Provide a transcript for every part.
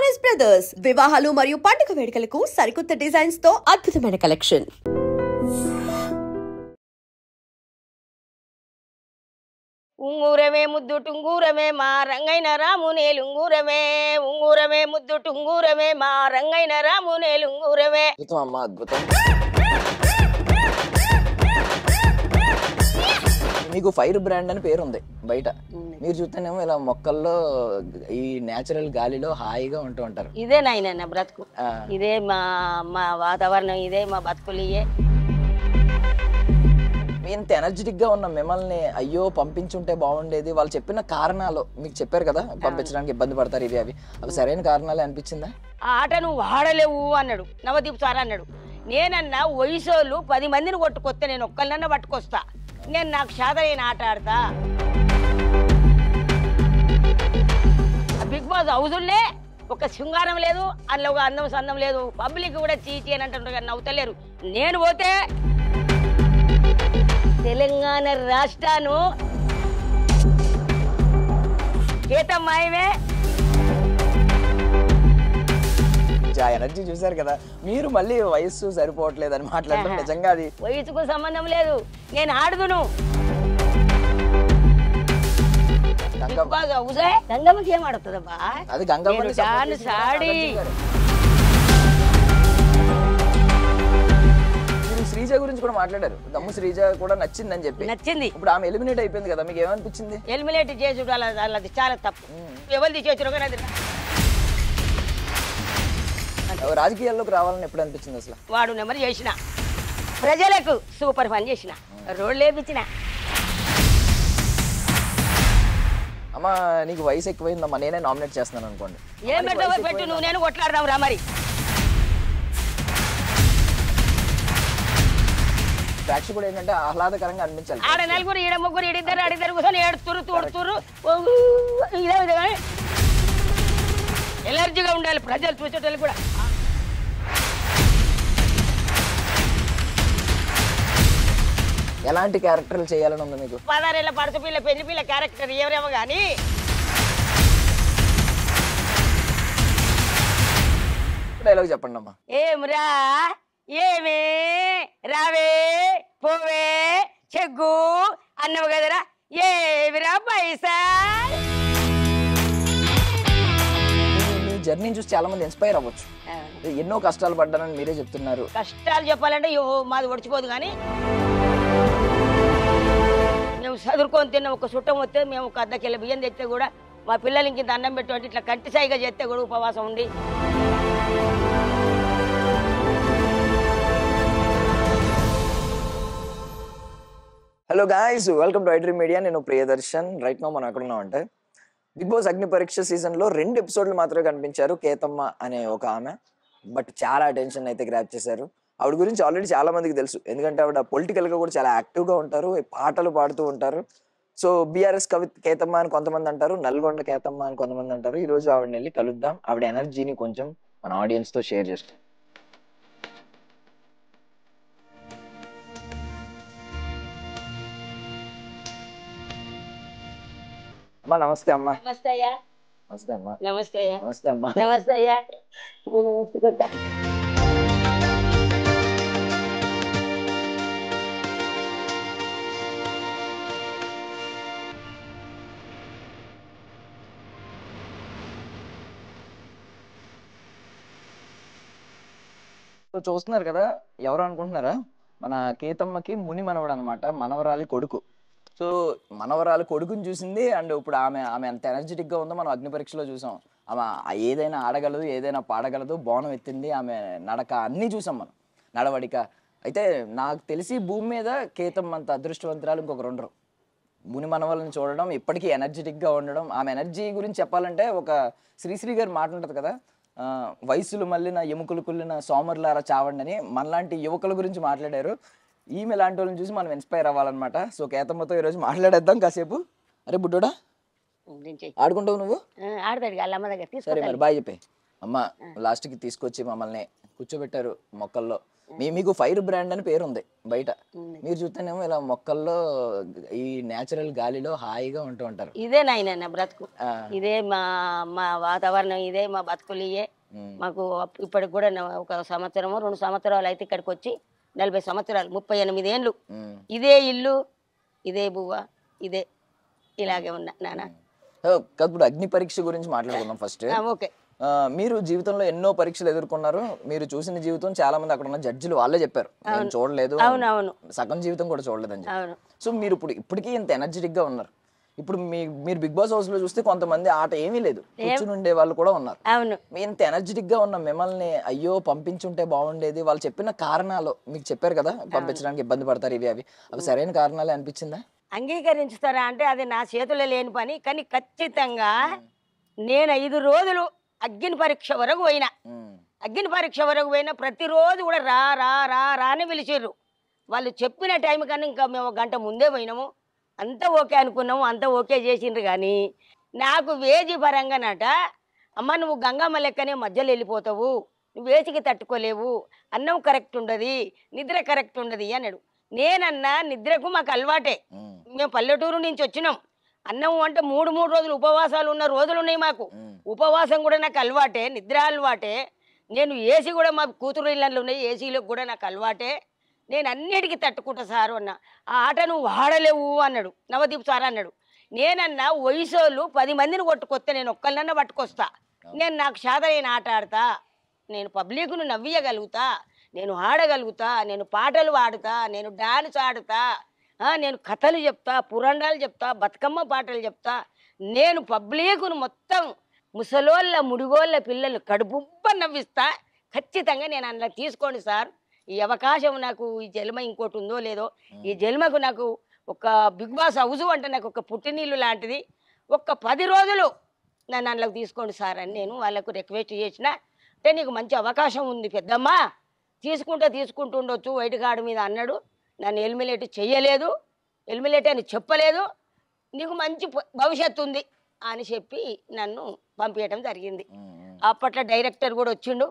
Choice brothers వివాహాలు మరియు పండుగ వేడుకలకు సరికొత్త డిజైన్స్ తో అద్భుతమైన కలెక్షన్. ఉంగూరమే ముద్దు టుంగూరమే మా రంగైన రామునేలుంగూరమే ఉంగూరమే ముద్దు టుంగూరమే మా రంగైన రామునేలుంగూరమే. అద్భుతం అమ్మా, అద్భుతం. మీకు ఫైర్ బ్రాండ్ అని పేరు ఉంది బయట. మీరు చూస్తేనేమో ఇలా మొక్కల్లో ఈ నేచురల్ గాలిలో హాయిగా ఉంటూ ఉంటారు. ఇదే నాయన బ్రతుకు, ఇదే మా మా వాతావరణం, ఇదే మా బతుకులు. ఇయే ఇంత ఎనర్జెటిక్ గా ఉన్న మిమ్మల్ని అయ్యో పంపించుంటే బాగుండేది వాళ్ళు చెప్పిన కారణాలు మీకు చెప్పారు కదా, పంపించడానికి ఇబ్బంది పడతారు ఇవి అవి సరైన కారణాలే అనిపించిందా? ఆ ఆట నువ్వు వాడలేవు అన్నాడు నవదీప్ సార్ అన్నాడు. నేనన్నా వయసోళ్ళు 10 మందిని కొట్టుకొస్తే నేను ఒక్కళ్ళన్నా పట్టుకొస్తా, నేను నాకు శాతరైన ఆట ఆడతా. బిగ్ బాస్ హౌజుల్లే ఒక శృంగారం లేదు, అందులో ఒక అందం సందం లేదు. పబ్లిక్ కూడా చీచి అని అంటుంటారు కానీ నవ్వుతలేరు. నేను పోతే తెలంగాణ రాష్ట్రాను కేతమ్మాయమే. ఎనర్జీ చూసారు కదా మీరు, మళ్ళీ వయస్సు సరిపోవట్లేదు అని మాట్లాడటం నిజంగా అది వయసుకు సంబంధం లేదు, నేను ఆడుదును. గంగమ్మకి ఏం ఆడుతుందబ్బా, అది గంగమ్మ సాడి. శ్రీజ గురించి కూడా మాట్లాడారు, దమ్ము శ్రీజ కూడా నచ్చిందని చెప్పి. నచ్చింది. ఇప్పుడు ఆమె ఎలిమినేట్ అయిపోయింది కదా, మీకు ఏమనిపించింది? ఎలిమినేట్ చేసుడు అది చాలా తప్పు. ఎవరు తీసేసారు కానీ అది రాజకీయాల్లోకి రావాలని ఎప్పుడు అనిపించింది అసలు? వాడు నెంబర్ చేసిన ప్రజలకు సూపర్ పని చేసిన, రోడ్లు వేపించిన. అమ్మా నీకు వయసు ఎక్కువైందమ్మా, నేనే నామినేట్ చేస్తున్నాను అనుకోండి. ఏం పెట్టవో పెట్టు, నువ్వు నేను కొట్లాడదాం రా. మరి ప్రేక్షకుడు ఏంటంటే ఆహ్లాదకరంగా అనిపించాలి. ఆడ నలుగురు, ఈడ ముగ్గురు, ఈడిద్దరు ఆడిద్దరు కూర్చొని ఏడుతురు తోడుతురు. ఇదే విధంగా ఎలర్జీగా ఉండాలి ప్రజలు చూసేటోళ్ళు కూడా. ఎలాంటి క్యారెక్టర్లు చేయాలని ఉంది మీకు? 16 ఏళ్ళ పడస పిల్ల పెళ్లి పిల్ల క్యారెక్టర్ ఎవరేమో కానీ డైలాగ్ చెప్పండి అమ్మా. ఏమిరా ఏమే రావే పోవే చెగ్గు అన్నవు కదరా, ఏమిరా పైసా. మీ జర్నీ చూసి చాలా మంది ఇన్స్పైర్ అవ్వచ్చు. ఎన్నో కష్టాలు పడ్డానని మీరే చెప్తున్నారు. కష్టాలు చెప్పాలంటే మాది ఒడిచిపోదు, కానీ మేము చదువుకొని తిన్న ఒక చుట్టం వస్తే మేము ఒక అర్ధ బియ్యం తెస్తే కూడా మా పిల్లలకి ఇంత అన్నం పెట్టు ఇట్లా కంటి సాయిగా చేస్తే కూడా ఉపవాసం ఉండి. Hello guys, welcome to iDream media. నేను ప్రియదర్శన్. రైట్ నో మనం ఎక్కడ ఉన్నాం అంటే బిగ్ బాస్ అగ్ని పరీక్ష సీజన్లో 2 ఎపిసోడ్లు మాత్రమే కనిపించారు కేతమ్మ అనే ఒక ఆమె. బట్ చాలా అటెన్షన్ అయితే గ్రాప్ చేశారు. ఆవిడ గురించి ఆల్రెడీ చాలా మందికి తెలుసు, ఎందుకంటే ఆవిడ పొలిటికల్గా కూడా చాలా యాక్టివ్గా ఉంటారు, పాటలు పాడుతూ ఉంటారు. సో బీఆర్ఎస్ కేతమ్మ అని కొంతమంది అంటారు, నల్గొండ కేతమ్మ అని కొంతమంది అంటారు. ఈరోజు ఆవిడని వెళ్ళి కలుద్దాం, ఆవిడ ఎనర్జీని కొంచెం మన ఆడియన్స్తో షేర్ చేస్తాం. అమ్మా నమస్తే. అమ్మా నమస్తే అయ్యా. నమస్తే అమ్మా. నమస్తే అయ్యా. నమస్తే అమ్మా. నమస్తే అయ్యా. చూస్తున్నారు కదా, ఎవరు అనుకుంటున్నారా? మన కేతమ్మకి ముని మనవడు అనమాట, మనవరాలి కొడుకు. సో మనవరాలి కొడుకుని చూసింది. అండ్ ఇప్పుడు ఆమె ఎంత ఎనర్జెటిక్గా ఉందో మనం అగ్ని పరీక్షలో చూసాం. ఆమె ఏదైనా ఆడగలదు, ఏదైనా పాడగలదు, బోనం ఎత్తింది, ఆమె నడక అన్నీ చూసాం మనం, నడవడిక. అయితే నాకు తెలిసి భూమి మీద కేతమ్మ అంత అదృష్టవంతురాలు ఇంకొకరు ఉండరు. ముని మనవల్ని చూడడం, ఇప్పటికీ ఎనర్జెటిక్గా ఉండడం. ఆమె ఎనర్జీ గురించి చెప్పాలంటే ఒక శ్రీశ్రీ గారు మాట ఉంటుంది కదా, వయసులు మళ్ళిన ఎముకలు కుళ్ళిన సోమరులారా చావండి అని. మనలాంటి యువకుల గురించి మాట్లాడారు. ఈమె లాంటి వాళ్ళని చూసి మనం ఇన్స్పైర్ అవ్వాలన్నమాట. సో కేతమ్మతో ఈరోజు మాట్లాడేద్దాం కాసేపు. అరే బుడ్డోడా, ఆడుకుంటావు నువ్వు? ఆడతాడు దగ్గర. సరే మరి బాయ్ చెప్పే. అమ్మ లాస్ట్కి తీసుకొచ్చి మమ్మల్ని కూర్చోబెట్టారు మొక్కల్లో. మీకు ఫైర్ బ్రాండ్ అని పేరు ఉంది బయట, మీరు చూస్తేనేమో ఇలా మొక్కల్లో ఈ నేచురల్ గాలిలో హాయిగా ఉంటూ ఉంటారు. ఇదే నాయన బ్రతుకు, ఇదే మా మా వాతావరణం, ఇదే మా బతుకులు. ఇయే మాకు ఇప్పటికి కూడా ఒక సంవత్సరము 2 సంవత్సరాలు అయితే ఇక్కడికి వచ్చి 40 సంవత్సరాలు 38 ఏళ్ళు ఇదే ఇల్లు, ఇదే బువ్వ, ఇదే ఇలాగే ఉన్నా నాన్న. ఇప్పుడు అగ్ని పరీక్ష గురించి మాట్లాడుకుందాం ఫస్ట్. ఓకే. మీరు జీవితంలో ఎన్నో పరీక్షలు ఎదుర్కొన్నారు, మీరు చూసిన జీవితం చాలా మంది అక్కడ ఉన్న జడ్జిలు వాళ్ళే చెప్పారు నేను చూడలేదు, సగం జీవితం కూడా చూడలేదని చెప్పి. సో మీరు ఇప్పటికీ ఇంత ఎనర్జెటిక్ గా ఉన్నారు. ఇప్పుడు మీరు బిగ్ బాస్ హౌస్ లో చూస్తే కొంతమంది ఆట ఏమీ లేదు కూర్చుని ఉండే వాళ్ళు కూడా ఉన్నారు. ఇంత ఎనర్జెటిక్ గా ఉన్న మిమ్మల్ని అయ్యో పంపించుంటే బాగుండేది వాళ్ళు చెప్పిన కారణాలు మీకు చెప్పారు కదా, పంపించడానికి ఇబ్బంది పడతారు ఇవి అవి సరైన కారణాలే అనిపించిందా? అంగీకరించుతారా అంటే అది నా చేతిలో లేని పని, కానీ ఖచ్చితంగా నేను 5 రోజులు అగ్ని పరీక్ష వరకు పోయినా. అగ్ని పరీక్ష వరకు పోయినా ప్రతిరోజు కూడా రా రా రా రా అని పిలిచిర్రు. వాళ్ళు చెప్పిన టైం కన్నా ఇంకా మేము 1 గంట ముందే పోయినాము. అంతా ఓకే అనుకున్నాము, అంతా ఓకే చేసిండ్రు. కానీ నాకు వేజి పరంగానట, అమ్మ నువ్వు గంగమ్మ లెక్కనే మధ్యలో వెళ్ళిపోతావు, నువ్వు వేసికి తట్టుకోలేవు, అన్నం కరెక్ట్ ఉండదు, నిద్ర కరెక్ట్ ఉండదు అన్నాడు. నేనన్నా నిద్రకు మాకు అలవాటే, మేము పల్లెటూరు నుంచి వచ్చినాం. అన్నం అంటే 3 రోజులు ఉపవాసాలు ఉన్న రోజులు ఉన్నాయి మాకు. ఉపవాసం కూడా నాకు అలవాటే, నిద్ర అలవాటే. నేను ఏసీ కూడా మా కూతురు ఇళ్ళల్లో ఉన్నాయి, ఏసీలకు కూడా నాకు అలవాటే. నేను అన్నిటికీ తట్టుకుంటా సారు అన్న. ఆ ఆట నువ్వు ఆడలేవు అన్నాడు నవదీప్ సార్ అన్నాడు. నేనన్నా వయసోళ్ళు 10 మందిని కొట్టుకొస్తే నేను ఒక్కళ్ళన్నా పట్టుకొస్తా, నేను నాకు శాతమైన ఆట ఆడతా, నేను పబ్లిక్ను నవ్వియగలుగుతా, నేను ఆడగలుగుతా, నేను పాటలు పాడుతా, నేను డాన్స్ ఆడుతా, నేను కథలు చెప్తా, పురాణాలు చెప్తా, బతుకమ్మ పాటలు చెప్తా, నేను పబ్లిక్ను మొత్తం ముసలోళ్ళ ముడిగోళ్ళ పిల్లలు కడుపుబ్బ నవ్విస్తా. ఖచ్చితంగా నేను అందులో తీసుకోండి సార్, ఈ అవకాశం నాకు ఈ జన్మ ఇంకోటి ఉందో లేదో, ఈ జన్మకు నాకు ఒక బిగ్ బాస్ హౌస్ అంటే నాకు ఒక పుట్టినీళ్ళు లాంటిది, ఒక్క 10 రోజులు నన్ను అందులోకి తీసుకోండి సార్ అని నేను వాళ్ళకు రిక్వెస్ట్ చేసిన. అంటే నీకు మంచి అవకాశం ఉంది పెద్దమ్మ, తీసుకుంటూ ఉండొచ్చు వైట్ కార్డు మీద అన్నాడు. నన్ను ఎలిమినేట్ చెయ్యలేదు, ఎలిమినేట్ అని చెప్పలేదు, నీకు మంచి భవిష్యత్తు ఉంది అని చెప్పి నన్ను పంపించడం జరిగింది. అప్పట్లో డైరెక్టర్ కూడా వచ్చిండు,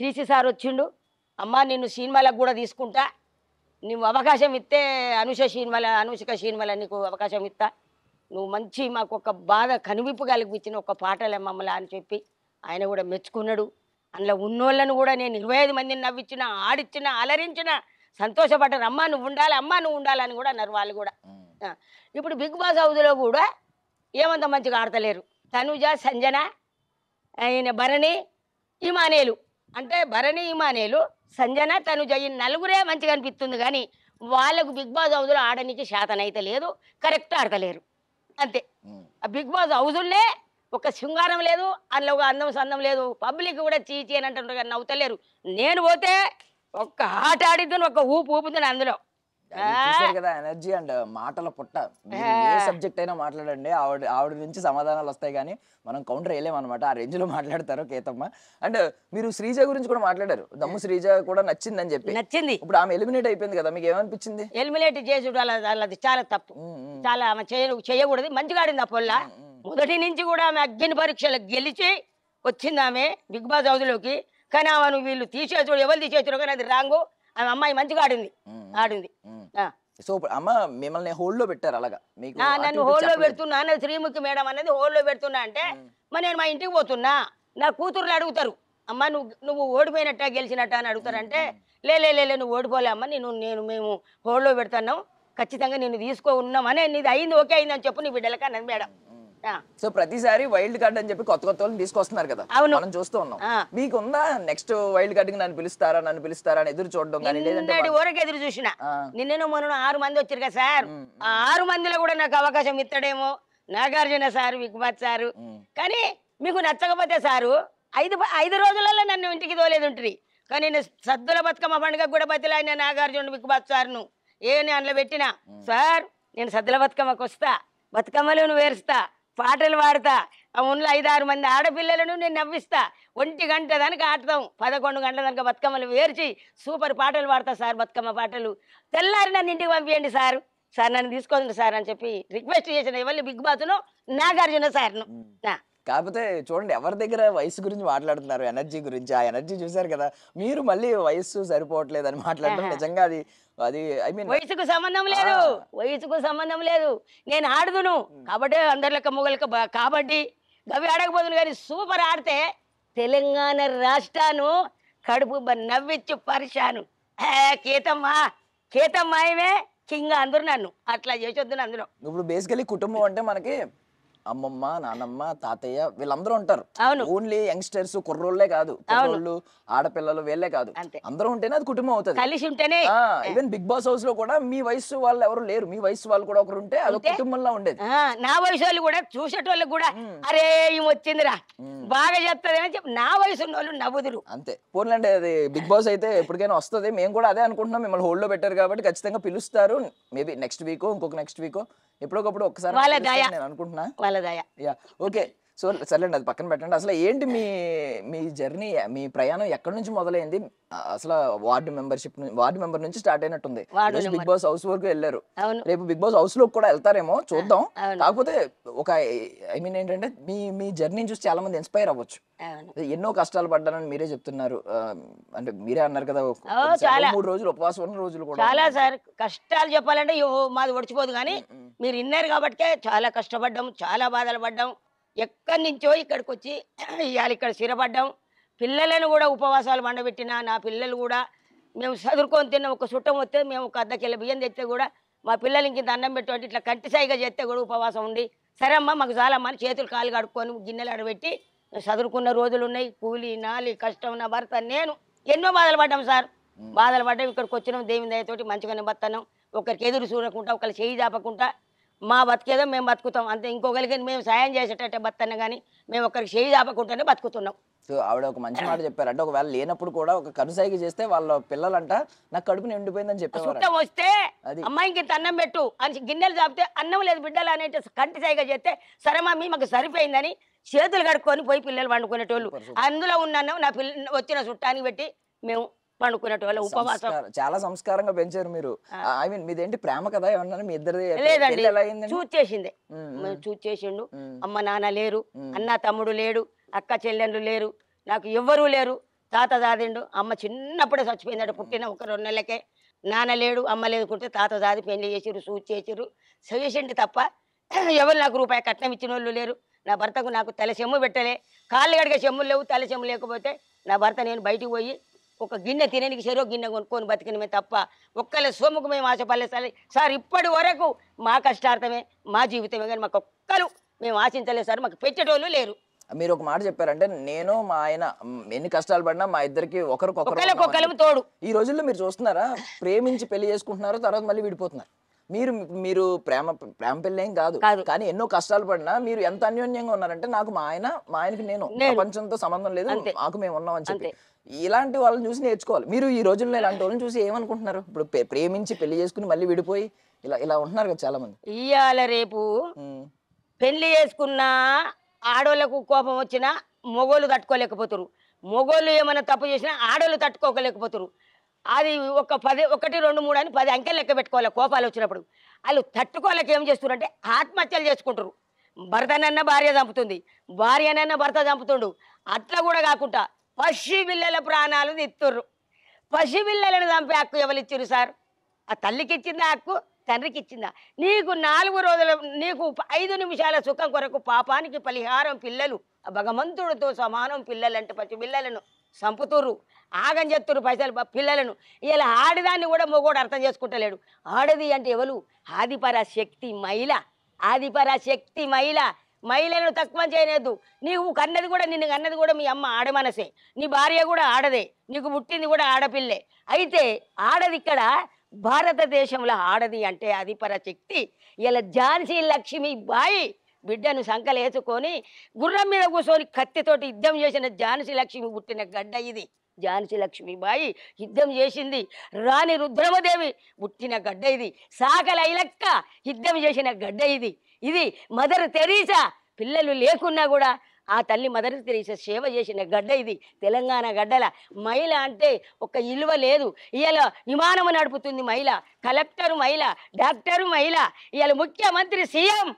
టీసీ సార్ వచ్చిండు, అమ్మ నిన్ను సినిమాలకు కూడా తీసుకుంటా, నువ్వు అవకాశం ఇస్తే అనుష్క సినిమాల నీకు అవకాశం ఇస్తా, నువ్వు మంచి మాకు ఒక బాగా కనువిప్పు కలిపించిన ఒక పాటలే మమ్మల్ని అని చెప్పి ఆయన కూడా మెచ్చుకున్నాడు. అందులో ఉన్నోళ్ళను కూడా నేను 25 మందిని నవ్వించిన, ఆడిచ్చిన, అలరించిన, సంతోషపడ్డారు. అమ్మ నువ్వు ఉండాలని కూడా అన్నారు వాళ్ళు కూడా. ఇప్పుడు బిగ్ బాస్ హౌస్లో కూడా ఏమంత మంచిగా ఆడతలేరు. తనుజ, సంజన, ఆయన భరణి, ఇమానేలు, అంటే భరణి, ఇమానేలు, సంజన, తనుజ ఈ 4గురే మంచిగా అనిపిస్తుంది. కానీ వాళ్ళకు బిగ్ బాస్ హౌస్లో ఆడడానికి శాతనైతే లేదు, కరెక్ట్ ఆడతలేరు అంతే. ఆ బిగ్ బాస్ హౌజుల్నే ఒక శృంగారం లేదు, అందులో ఒక అందం సందం లేదు, పబ్లిక్ కూడా చీచి అని అంటుంటారు కానీ నవ్వుతలేరు. నేను పోతే ఒక్క ఆట ఆడిద్దాను, ఒక ఊపుతుంది అందులో. కదా ఎనర్జీ అండ్ మాటల పుట్ట, ఏ సబ్జెక్ట్ అయినా మాట్లాడండి ఆవిడ నుంచి సమాధానాలు వస్తాయి, కానీ మనం కౌంటర్ వేయలేమన్నమాట. ఆ రేంజ్ లో మాట్లాడతారు కేతమ్మ. అండ్ మీరు శ్రీజ గురించి కూడా మాట్లాడారు, దమ్ము శ్రీజ కూడా నచ్చిందని చెప్పి. నచ్చింది. ఇప్పుడు ఆమె ఎలిమినేట్ అయిపోయింది కదా, మీకు ఏమనిపించింది? ఎలిమినేట్ చేసి అది చాలా తప్పు, చాలా ఆమె చేయకూడదు. మంచిగా ఆడింది ఆ పొల్ల. మొదటి నుంచి కూడా ఆమె అగ్ని పరీక్షలు గెలిచి వచ్చింది ఆమె బిగ్ బాస్ హౌస్లోకి. కానీ ఆమెను వీళ్ళు తీసేసాడు, ఎవరు తీసేసారు కానీ అది రాంగు. ఆమె అమ్మాయి మంచిగా ఆడింది. సో అమ్మ మిమ్మల్ని హోల్డ్ లో పెట్టారు అలాగా, నన్ను హోల్డ్ లో పెడుతున్నా, శ్రీముఖి మేడం అనేది హోల్డ్ లో పెడుతున్నా అంటే మరి నేను మా ఇంటికి పోతున్నా, నా కూతుర్లు అడుగుతారు అమ్మ నువ్వు ఓడిపోయినట్ట గెలిచినట్ట అని అడుగుతారంటే లే నువ్వు ఓడిపోలే అమ్మ, మేము హోల్డ్ లో పెడుతున్నాం, ఖచ్చితంగా నేను తీసుకో ఉన్నామని, నీది అయింది ఓకే అయింది అని చెప్పు నీ బిడ్డలకి అన్నది మేడం. సో ప్రతిసారి వైల్డ్ కార్డ్ అని చెప్పి కొత్త వాళ్ళని తీసుకొస్తున్నారు కదా, మనం చూస్తూ ఉన్నాం. మీకు ఉందా నెక్స్ట్ వైల్డ్ కార్డ్ కి నన్ను పిలుస్తారా అని ఎదురు చూడడం కానీ? లేదంటే ఊరికి ఎదురు చూసిన. నిన్న మొన్న 6 మంది వచ్చారు కదా సార్, ఆ 6 మందిలో కూడా నాకు అవకాశం ఇస్తాడేమో నాగార్జున సారు, విక్బాత్ సారు. కానీ మీకు నచ్చకపోతే సారు 5 రోజులలో నన్ను ఇంటికి తోలేదు ఉంటుంది. కానీ నేను సద్దుల బతుకమ్మ పండుగ కూడా బతిలాయిన నాగార్జున, విక్బాత్ సార్ను అందులో పెట్టినా, సార్ నేను సద్దుల బతుకమ్మకు వస్తా, బతుకమ్మలను వేరుస్తా, పాటలు పాడతా, ఆ ఉన్న 5-6 మంది ఆడపిల్లలను నేను నవ్విస్తా, 1 గంట దానికి ఆడతాం, 11 గంటల దానికి బతుకమ్మలు వేర్చి సూపర్ పాటలు పాడతా సార్, బతుకమ్మ పాటలు. తెల్లారి నన్ను ఇంటికి పంపించండి సార్ నన్ను తీసుకోండి సార్ అని చెప్పి రిక్వెస్ట్ చేసిన ఎవరిని బిగ్ బాస్ను నాగార్జున సార్ను. కాకపోతే చూడండి ఎవరి దగ్గర వయసు గురించి మాట్లాడుతున్నారు, ఎనర్జీ గురించి. ఆ ఎనర్జీ చూసారు కదా, మీరు మళ్ళీ వయస్సు సరిపోవట్లేదు అని మాట్లాడడం నిజంగా అది అది ఐ మీన్ వయసుకు సంబంధం లేదు, వయసుకు సంబంధం లేదు. నేను ఆడుదును కాబట్టి అందరిలక మొగలక కాబట్టి గవి ఆడకపోదును, కానీ సూపర్ ఆడితే తెలంగాణ రాష్ట్రాను కడుపు నవ్విచ్చు పరిశాను. కేతమ్మా కేతమ్మాయమే కింగ్ అందరు నన్ను అట్లా చేసొద్దు. అందులో ఇప్పుడు బేసికలీ కుటుంబం అంటే మనకి అమ్మమ్మ, నానమ్మ, తాతయ్య వీళ్ళందరూ ఉంటారు. ఓన్లీ యంగ్స్టర్స్, కుర్రోళ్ళే కాదు, కుర్రోళ్ళు, ఆడపిల్లలు వీళ్ళే కాదు, అందరూ ఉంటేనే అది కుటుంబం అవుతుంది. కలిసి ఉంటేనే. ఈవెన్ బిగ్ బాస్ హౌస్ లో కూడా మీ వయసు వాళ్ళు ఎవరు లేరు, మీ వయసు వాళ్ళు కూడా ఒకరు ఉంటే అది కుటుంబంలో ఉండేది. నా వయసు వాళ్ళు కూడా చూసేటోళ్ళకి కూడా అరే ఏం వచ్చిందిరా బాగా చెప్తుంది అని చెప్పి నా వయసు ఉన్న వాళ్ళు నవ్వుదురు అంతే. పోన్లండి, అది బిగ్ బాస్ అయితే ఎప్పటికైనా వస్తుంది. మేము కూడా అదే అనుకుంటున్నాం, మిమ్మల్ని హోల్డ్ లో పెట్టారు కాబట్టి ఖచ్చితంగా పిలుస్తారు. మేబీ నెక్స్ట్ వీక్, ఇంకొక నెక్స్ట్ వీక్, ఎప్పుడొకప్పుడు ఒకసారి నేను అనుకుంటున్నా. Yeah okay. సో సర్లేండి, అది పక్కన పెట్టండి. అసలు ఏంటి మీ మీ జర్నీ, మీ ప్రయాణం ఎక్కడి నుంచి మొదలైంది? అసలు వార్డు మెంబర్ నుంచి స్టార్ట్ అయినట్టుంది. బిగ్ బాస్ హౌస్ వరకు వెళ్ళారు, రేపు బిగ్ బాస్ హౌస్ లో కూడా వెళ్తారేమో చూద్దాం. కాకపోతే ఒక ఐ మీన్ ఏంటంటే మీ జర్నీ చూసి చాలా మంది ఇన్స్పైర్ అవ్వచ్చు. ఎన్నో కష్టాలు పడ్డానని మీరే చెప్తున్నారు, అంటే మీరే అన్నారు కదా 3 రోజులు ఉపవాసం ఉన్న రోజులు కూడా చాలా. సార్ కష్టాలు చెప్పాలంటే మాది ఒడిచిపోదు, కానీ మీరు విన్నారు కాబట్టి చాలా కష్టపడ్డాం, చాలా బాధలు పడ్డాం. ఎక్కడి నుంచో ఇక్కడికి వచ్చి ఇవాళ ఇక్కడ స్థిరపడ్డాం. పిల్లలను కూడా ఉపవాసాలు పండబెట్టిన నా పిల్లలు కూడా మేము చదువుకొని తిన్న ఒక చుట్టం వస్తే మేము ఒక 1/2 కిలో బియ్యం తెస్తే కూడా మా పిల్లలకి ఇంత అన్నం పెట్టి ఇట్లా కంటి సాయిగా చేస్తే కూడా ఉపవాసం ఉండి సరే అమ్మ మాకు చాలమ్మా అని చేతులు కాలు కడుక్కొని గిన్నెలు ఆడబెట్టి చదువుకున్న రోజులు ఉన్నాయి. కూలి నాలి కష్టం, నా భర్త నేను ఎన్నో బాధలు పడ్డాం సార్. బాధలు పడ్డాం, ఇక్కడికి వచ్చినాం దేవుని దయతోటి మంచిగానే బతున్నాం. ఒకరికి ఎదురు చూడకుండా, ఒకరు చేయి చాపకుండా మా బతికేదో మేము బతుకుతాం అంతే. ఇంకొకరికి మేము సాయం చేసేటట్టే బతున్నా కానీ మేము ఒకరికి చేయి చాపకుండానే బతుకుతున్నాం. సో ఆవిడ ఒక మంచి మాట చెప్పారు, అంటే ఒకవేళ లేనప్పుడు కూడా ఒక కనుసాగి చేస్తే వాళ్ళ పిల్లలంట నాకు కడుపు నిండిపోయిందని చెప్పారు. చుట్టం వస్తే అమ్మాయికి ఇంత అన్నం పెట్టు అని గిన్నెలు చాపితే అన్నం లేదు బిడ్డలు అనేసి కంటి సాయిగా చేస్తే సరే మమ్మీ మాకు సరిపోయిందని చేతులు కడుక్కొని పోయి పిల్లలు వండుకునేటోళ్ళు. అందులో ఉన్న అన్నం నా వచ్చిన చుట్టానికి పెట్టి మేము పండుకునేటోళ్ళం. ఉపవాసం చాలా సంస్కారంగా పెంచారు మీరు. ఐ మీన్ మీదేంటి ప్రేమ కదా ఏమన్నా మీ ఇద్దరిది? లేదండి, చూచేసిందే. చూచేసిండు. అమ్మ నాన్న లేరు, అన్న తమ్ముడు లేడు, అక్క చెల్లెండ్లు లేరు, నాకు ఎవ్వరూ లేరు. తాత దాదిండు, అమ్మ చిన్నప్పుడే చచ్చిపోయిందట, పుట్టిన ఒక 2 నెలలకే. నాన్న లేడు, అమ్మ లేదుకుంటే తాత దాది పెళ్లి చేసిర్రు, చేసిర్రు, చేసిండి తప్ప ఎవరు నాకు రూపాయి కట్నం ఇచ్చిన వాళ్ళు లేరు. నా భర్తకు నాకు తల చెమ్ము పెట్టలే, కాళ్ళు గడిగే చెమ్ములు లేవు, తల చెమ్ము లేకపోతే నా భర్త నేను బయటికి పోయి ఒక గిన్నె తినడానికి చెరో గిన్నె కొనుక్కొని బతికినమే తప్ప ఒక్కళ్ళ సొమ్ముకు మేము ఆశపడలేదు సార్. ఇప్పటి వరకు మా కష్టార్థమే మా జీవితమే, కానీ మాకు ఒక్కరు మేము ఆశించలేదు సార్, మాకు పెట్టేటోళ్ళు లేరు. మీరు ఒక మాట చెప్పారంటే నేను మా ఆయన ఎన్ని కష్టాలు పడినా మా ఇద్దరికి ఒకరికొకరు తోడు. ఈ రోజుల్లో మీరు చూస్తున్నారా, ప్రేమించి పెళ్లి చేసుకుంటున్నారు, తర్వాత మళ్ళీ విడిపోతున్నారు. మీరు ప్రేమ పెళ్ళి ఏం కాదు, కానీ ఎన్నో కష్టాలు పడినా మీరు ఎంత అన్యోన్యంగా ఉన్నారంటే నాకు మా ఆయనకి నేను ప్రపంచంతో సంబంధం లేదు, మాకు మేము ఉన్నాం అని చెప్పి. ఇలాంటి వాళ్ళని చూసి నేర్చుకోవాలి. మీరు ఈ రోజుల్లో ఇలాంటి వాళ్ళని చూసి ఏమనుకుంటున్నారు? ఇప్పుడు ప్రేమించి పెళ్లి చేసుకుని మళ్ళీ విడిపోయి ఇలా ఉంటున్నారు కదా చాలా మంది. ఇవాళ రేపు పెళ్లి చేసుకున్న ఆడోళ్ళకు కోపం వచ్చినా మొగోళ్ళు తట్టుకోలేకపోతారు, మొగోళ్ళు ఏమైనా తప్పు చేసినా ఆడోళ్ళు తట్టుకోలేకపోతారు. అది ఒక 1, 2, 3 అని 10 అంకెలు లెక్క పెట్టుకోవాలి. కోపాలు వచ్చినప్పుడు వాళ్ళు తట్టుకోలేక ఏం చేస్తున్నారంటే ఆత్మహత్యలు చేసుకుంటారు. భర్తనన్నా భార్య చంపుతుంది, భార్యనన్నా భర్త చంపుతుండు. అట్లా కూడా కాకుండా పసి పిల్లల ప్రాణాలు తీస్తుర్రు. పసి పిల్లలను చంపే హక్కు ఎవరు ఇచ్చారు సార్? ఆ తల్లికి ఇచ్చిందా హక్కు, తండ్రికి ఇచ్చిందా? నీకు 4 రోజుల నీకు 5 నిమిషాల సుఖం కొరకు పాపానికి పరిహారం పిల్లలు. భగవంతుడితో సమానం పిల్లలంటే పసి పిల్లలను చంపుతుర్రు, ఆగం చేస్తుర్రు పైసలు పిల్లలను. ఇలా ఆడదాన్ని కూడా మొగోడు అర్థం చేసుకుంటలేడు. ఆడది అంటే ఎవరు? ఆదిపరాశక్తి మహిళ, ఆదిపరాశక్తి మహిళ. మహిళలను తక్కువ చేయలేదు. నీవు కన్నది కూడా, నిన్ను కన్నది కూడా మీ అమ్మ ఆడమనసే, నీ భార్య కూడా ఆడదే, నీకు పుట్టింది కూడా ఆడపిల్లే. అయితే ఆడది ఇక్కడ భారతదేశంలో ఆడది అంటే ఆదిపరాశక్తి. ఇలా ఝాన్సీ లక్ష్మీబాయి బిడ్డను సంకలేసుకొని గుర్రం మీద కూర్చొని కత్తితోటి యుద్ధం చేసిన ఝాన్సీ లక్ష్మి పుట్టిన గడ్డ ఇది. ఝాన్సీ లక్ష్మీబాయి యుద్ధం చేసింది. రాణి రుద్రమదేవి పుట్టిన గడ్డ ఇది. సాకల ఐలక్క యుద్ధం చేసిన గడ్డ ఇది. ఇది మదర్ తెరీసా పిల్లలు లేకున్నా కూడా ఆ తల్లి మదర్ తెరీసా సేవ చేసిన గడ్డ ఇది. తెలంగాణ గడ్డల మహిళ అంటే ఒక ఇలువ లేదు. ఇవాళ విమానము నడుపుతుంది మహిళ, కలెక్టరు మహిళ, డాక్టరు మహిళ, ఇవాళ ముఖ్యమంత్రి సీఎం